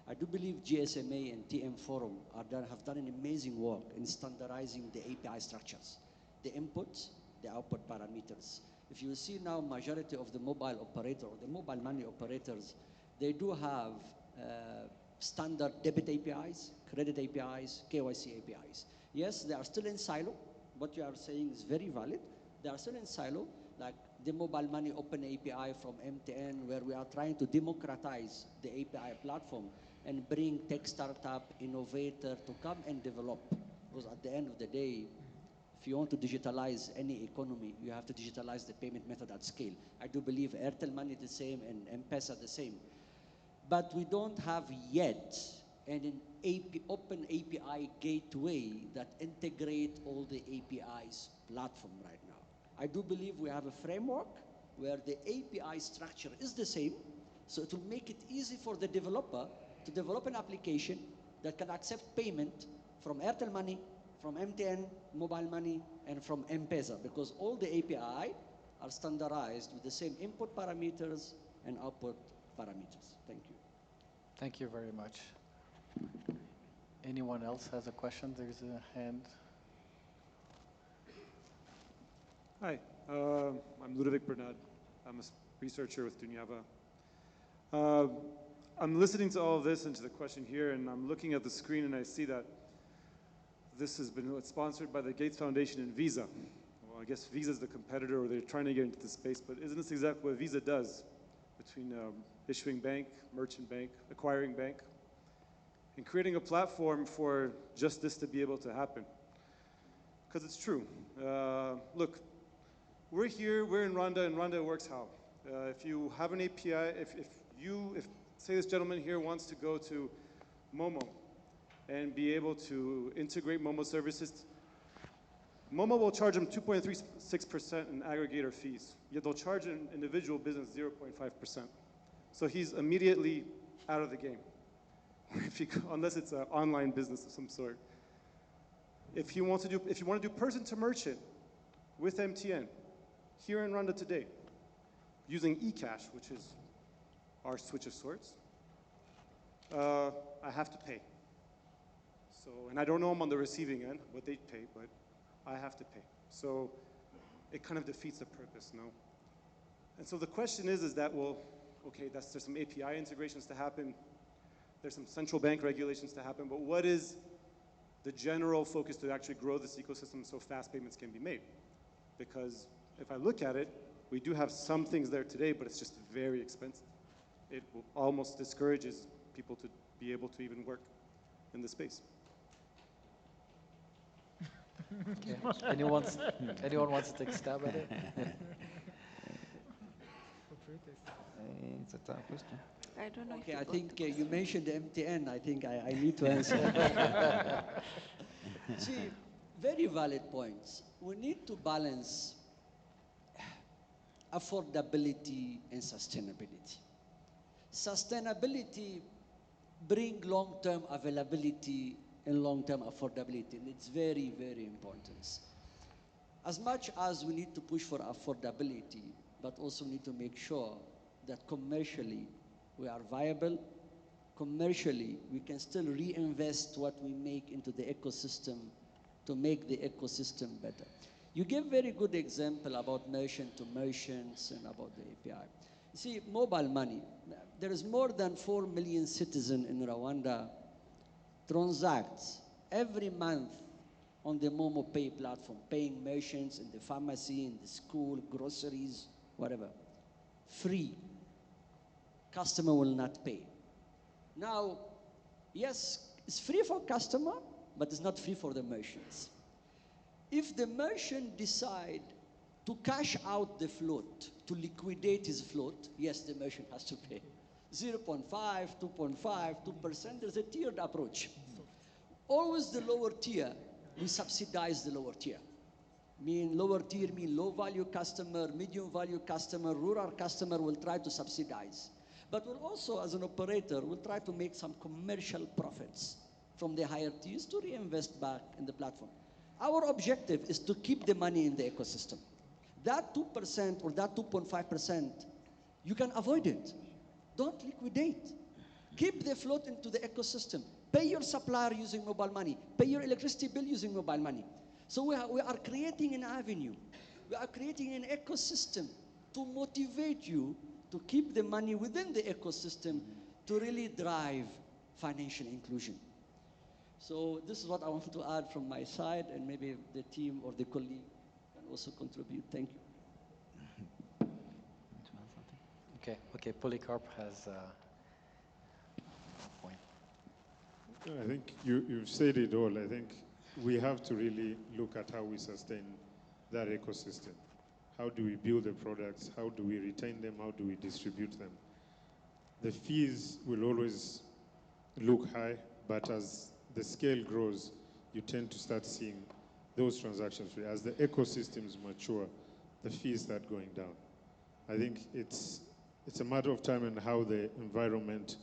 I do believe GSMA and TM Forum have done an amazing work in standardizing the API structures, the input, the output parameters. If you see now, majority of the mobile operator or the mobile money operators, they do have standard debit APIs, credit APIs, KYC APIs. Yes, they are still in silo. What you are saying is very valid. They are still in silo, like the mobile money open API from MTN, where we are trying to democratize the API platform. and bring tech startup, innovator to come and develop. Because at the end of the day, if you want to digitalize any economy, you have to digitalize the payment method at scale. I do believe Airtel Money the same and M-Pesa the same. But we don't have yet an open API gateway that integrate all the APIs platform right now. I do believe we have a framework where the API structure is the same, so it will make it easy for the developer to develop an application that can accept payment from Airtel Money, from MTN Mobile Money, and from M-Pesa, because all the API are standardized with the same input parameters and output parameters. Thank you. Thank you very much. Anyone else has a question? There's a hand. Hi, I'm Ludovic Bernard. I'm a researcher with Dunyava. I'm listening to all of this and to the question here, and I'm looking at the screen and I see that this has been sponsored by the Gates Foundation and Visa. Well, I guess Visa's the competitor, or they're trying to get into the space, but isn't this exactly what Visa does between issuing bank, merchant bank, acquiring bank, and creating a platform for just this to be able to happen? Because it's true. Look, we're here, we're in Rwanda, and Rwanda works how? If you have an API, if say this gentleman here wants to go to Momo and be able to integrate Momo services, Momo will charge him 2.36% in aggregator fees, yet they'll charge an individual business 0.5%. So he's immediately out of the game, unless it's an online business of some sort. If you want to do person to merchant with MTN here in Rwanda today, using eCash, which is our switch of sorts, I have to pay. So, and I don't know I'm on the receiving end, what they pay, but I have to pay. So it kind of defeats the purpose, no? And so the question is that, well, okay, there's some API integrations to happen, there's some central bank regulations to happen, but what is the general focus to actually grow this ecosystem so fast payments can be made? Because if I look at it, we do have some things there today, but it's just very expensive. It almost discourages people to be able to even work in the space. Okay. Anyone wants to take a stab at it? It's a tough question. I don't know. Okay, I think you mentioned MTN. I think I need to answer. See, very valid points. We need to balance affordability and sustainability. Sustainability brings long-term availability and long-term affordability, and it's very, very important. As much as we need to push for affordability, but also need to make sure that commercially we are viable, commercially we can still reinvest what we make into the ecosystem to make the ecosystem better. You gave very good example about merchant to merchants and about the API. You see, mobile money, there is more than 4 million citizens in Rwanda transacts every month on the Momo Pay platform, paying merchants in the pharmacy, in the school, groceries, whatever. Free. Customer will not pay. Now, yes, it's free for customer, but it's not free for the merchants. If the merchant decide to cash out the float, to liquidate his float, yes, the merchant has to pay. 0.5, 2.5, 2%, there's a tiered approach. Always the lower tier, we subsidize the lower tier. Lower tier mean low value customer, medium value customer, rural customer will try to subsidize. But we'll also, as an operator, we'll try to make some commercial profits from the higher tiers to reinvest back in the platform. Our objective is to keep the money in the ecosystem. That 2% or that 2.5%, you can avoid it. Don't liquidate. Keep the float into the ecosystem. Pay your supplier using mobile money. Pay your electricity bill using mobile money. So we are creating an avenue. We are creating an ecosystem to motivate you to keep the money within the ecosystem to really drive financial inclusion. So this is what I want to add from my side, and maybe the team or the colleague can also contribute. Thank you. Okay, Polycarp has a point. I think you've said it all. I think we have to really look at how we sustain that ecosystem. How do we build the products? How do we retain them? How do we distribute them? The fees will always look high, but as the scale grows, you tend to start seeing those transactions. As the ecosystems mature, the fees start going down. I think it's a matter of time and how the environment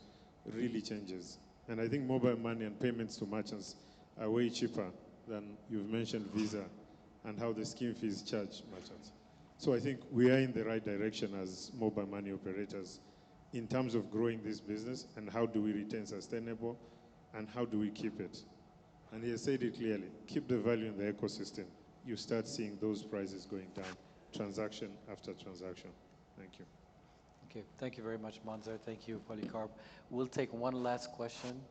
really changes. And I think mobile money and payments to merchants are way cheaper than you've mentioned Visa and how the scheme fees charge merchants. So I think we are in the right direction as mobile money operators in terms of growing this business and how do we retain sustainable and how do we keep it. And he has said it clearly, keep the value in the ecosystem. You start seeing those prices going down, transaction after transaction. Thank you. Okay, thank you very much, Monzer. Thank you, Polycarp. We'll take one last question.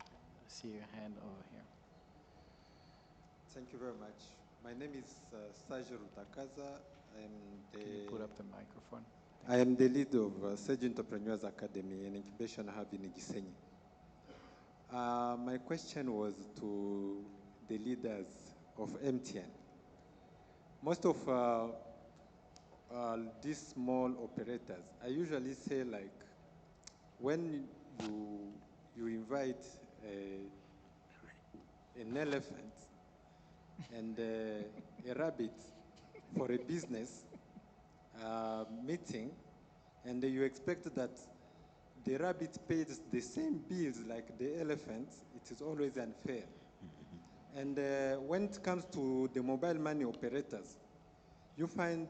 I see your hand over here. Thank you very much. My name is Sergio Rutakaza. Can you put up the microphone? I am the lead of Sage Entrepreneurs Academy, an incubation hub in GSMAi. My question was to the leaders of MTN. Most of these small operators, I usually say, like, when you invite an elephant and a rabbit for a business meeting, and you expect that the rabbit pays the same bills like the elephant, it is always unfair. And when it comes to the mobile money operators, you find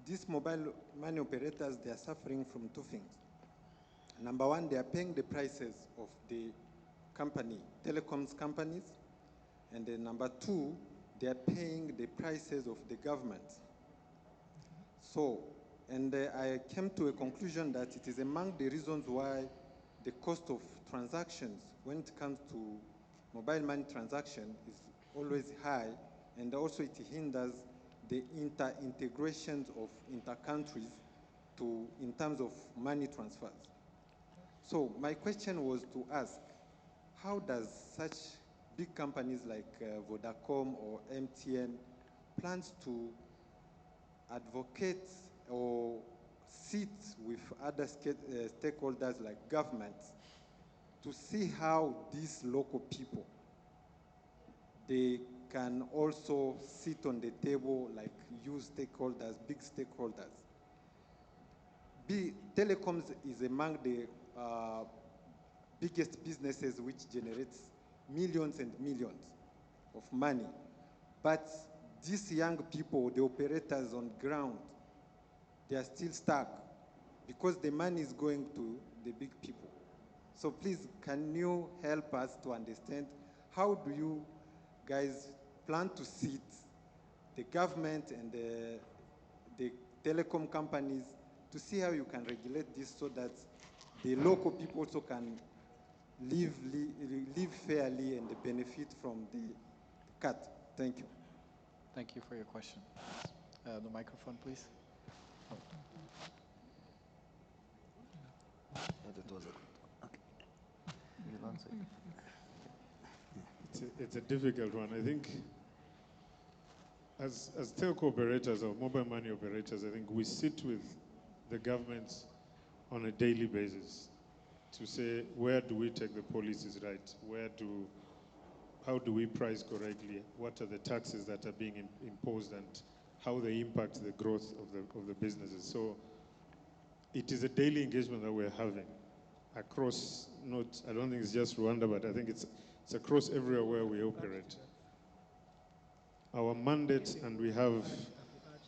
these mobile money operators, they are suffering from two things. Number one, they are paying the prices of the company, telecoms companies. And then number two, they are paying the prices of the government. So, and I came to a conclusion that it is among the reasons why the cost of transactions when it comes to mobile money transaction is always high, and also it hinders the integrations of inter-countries in terms of money transfers. So my question was to ask, how does such big companies like Vodacom or MTN plans to advocate or sit with other stakeholders like governments to see how these local people, they can also sit on the table like use stakeholders, big stakeholders. Telecoms is among the biggest businesses which generates millions and millions of money. But these young people, the operators on ground, they are still stuck because the money is going to the big people. So please, can you help us to understand how do you guys plan to sit the government and the telecom companies to see how you can regulate this so that the local people also can live fairly and benefit from the cut? Thank you. Thank you for your question. The microphone, please. It's a difficult one. I think as telco operators or mobile money operators, I think we sit with the governments on a daily basis to say, where do we take the policies right? How do we price correctly? What are the taxes that are being imposed and how they impact the growth of the businesses? So it is a daily engagement that we're having across, I don't think it's just Rwanda, but I think it's across everywhere where we operate. Our mandate, and we have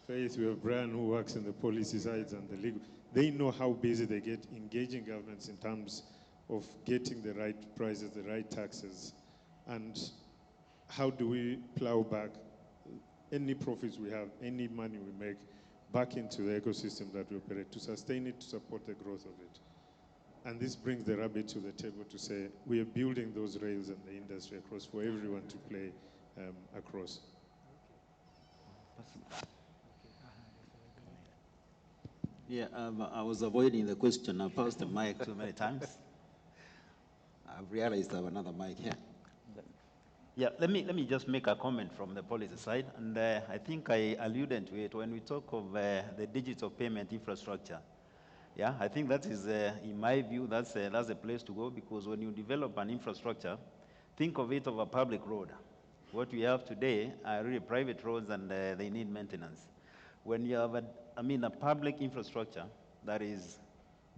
Faith, we have Brian who works in the policy sides and the legal, they know how busy they get engaging governments in terms of getting the right prices, the right taxes, and how do we plow back any profits we have, any money we make, back into the ecosystem that we operate to sustain it, to support the growth of it. And this brings the rabbit to the table to say, we are building those rails in the industry across for everyone to play across. Yeah, I was avoiding the question. I passed the mic too many times. I've realized I have another mic here. Yeah, let me just make a comment from the policy side, and I think I alluded to it when we talk of the digital payment infrastructure. Yeah, I think that is, in my view, that's a place to go, because when you develop an infrastructure, think of it of a public road. What we have today are really private roads, and they need maintenance. When you have a public infrastructure that is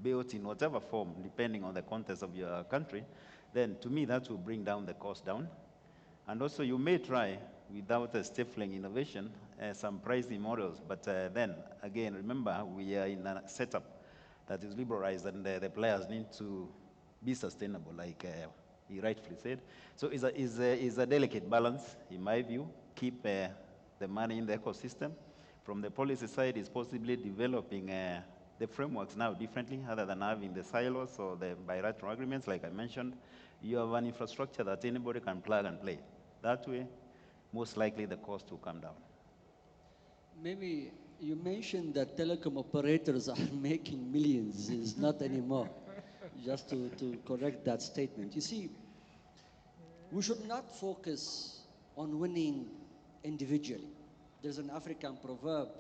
built in whatever form, depending on the context of your country, then to me that will bring down the cost down. And also you may try, without stifling innovation, some pricing models, but then again, remember, we are in a setup that is liberalized, and the players need to be sustainable, like he rightfully said. So it's a delicate balance, in my view. Keep the money in the ecosystem. From the policy side, is possibly developing the frameworks now differently, other than having the silos or the bilateral agreements, like I mentioned. You have an infrastructure that anybody can plug and play. That way, most likely the cost will come down. Maybe you mentioned that telecom operators are making millions. It's not anymore. Just to correct that statement. You see, we should not focus on winning individually. There's an African proverb,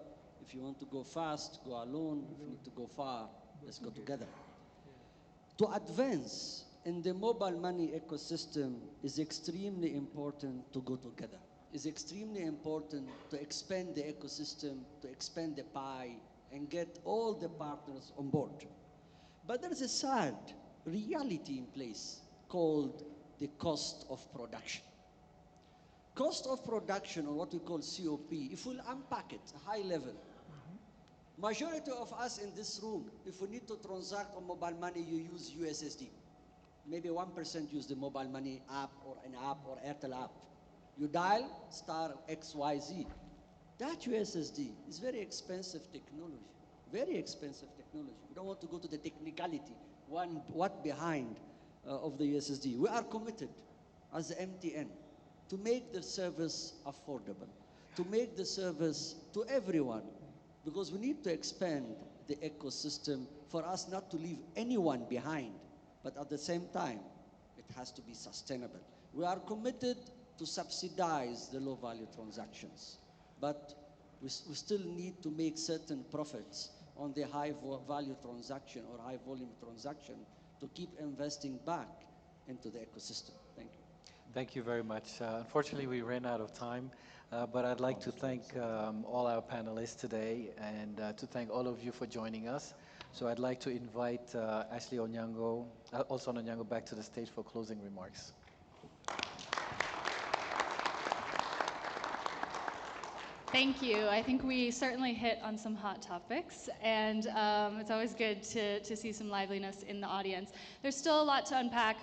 if you want to go fast, go alone. If you need to go far, let's go together. To advance in the mobile money ecosystem is extremely important to go together. It's extremely important to expand the ecosystem, to expand the pie, and get all the partners on board. But there's a sad reality in place called the cost of production. Cost of production, or what we call COP, if we'll unpack it, a high level, majority of us in this room, if we need to transact on mobile money, you use USSD. Maybe 1% use the mobile money app or an app or Airtel app. You dial star XYZ. That USSD is very expensive technology, very expensive technology. We don't want to go to the technicality, what behind of the USSD. We are committed as the MTN to make the service affordable, to make the service to everyone, because we need to expand the ecosystem for us not to leave anyone behind. But at the same time, it has to be sustainable. We are committed to subsidize the low-value transactions, but we still need to make certain profits on the high-value transaction or high-volume transaction to keep investing back into the ecosystem. Thank you. Thank you very much. Unfortunately, we ran out of time, but I'd like to thank all our panelists today, and to thank all of you for joining us. So I'd like to invite Ashley Onyango, also Onyango, back to the stage for closing remarks. Thank you. I think we certainly hit on some hot topics, and it's always good to see some liveliness in the audience. There's still a lot to unpack,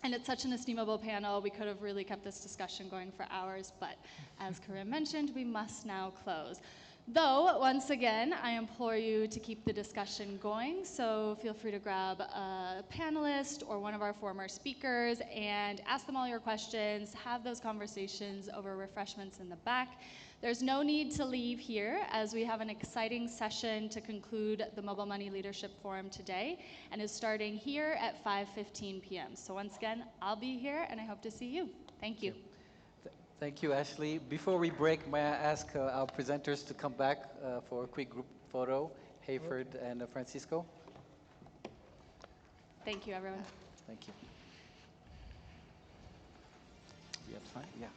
and it's such an estimable panel. We could have really kept this discussion going for hours, but as Karim mentioned, we must now close. Though, once again, I implore you to keep the discussion going, so feel free to grab a panelist or one of our former speakers and ask them all your questions, have those conversations over refreshments in the back. There's no need to leave here, as we have an exciting session to conclude the Mobile Money Leadership Forum today, and is starting here at 5:15 p.m. So once again, I'll be here, and I hope to see you. Thank you. Thank you, Ashley. Before we break, may I ask our presenters to come back for a quick group photo, Hayford and Francisco? Thank you, everyone. Thank you. We have time? Yeah.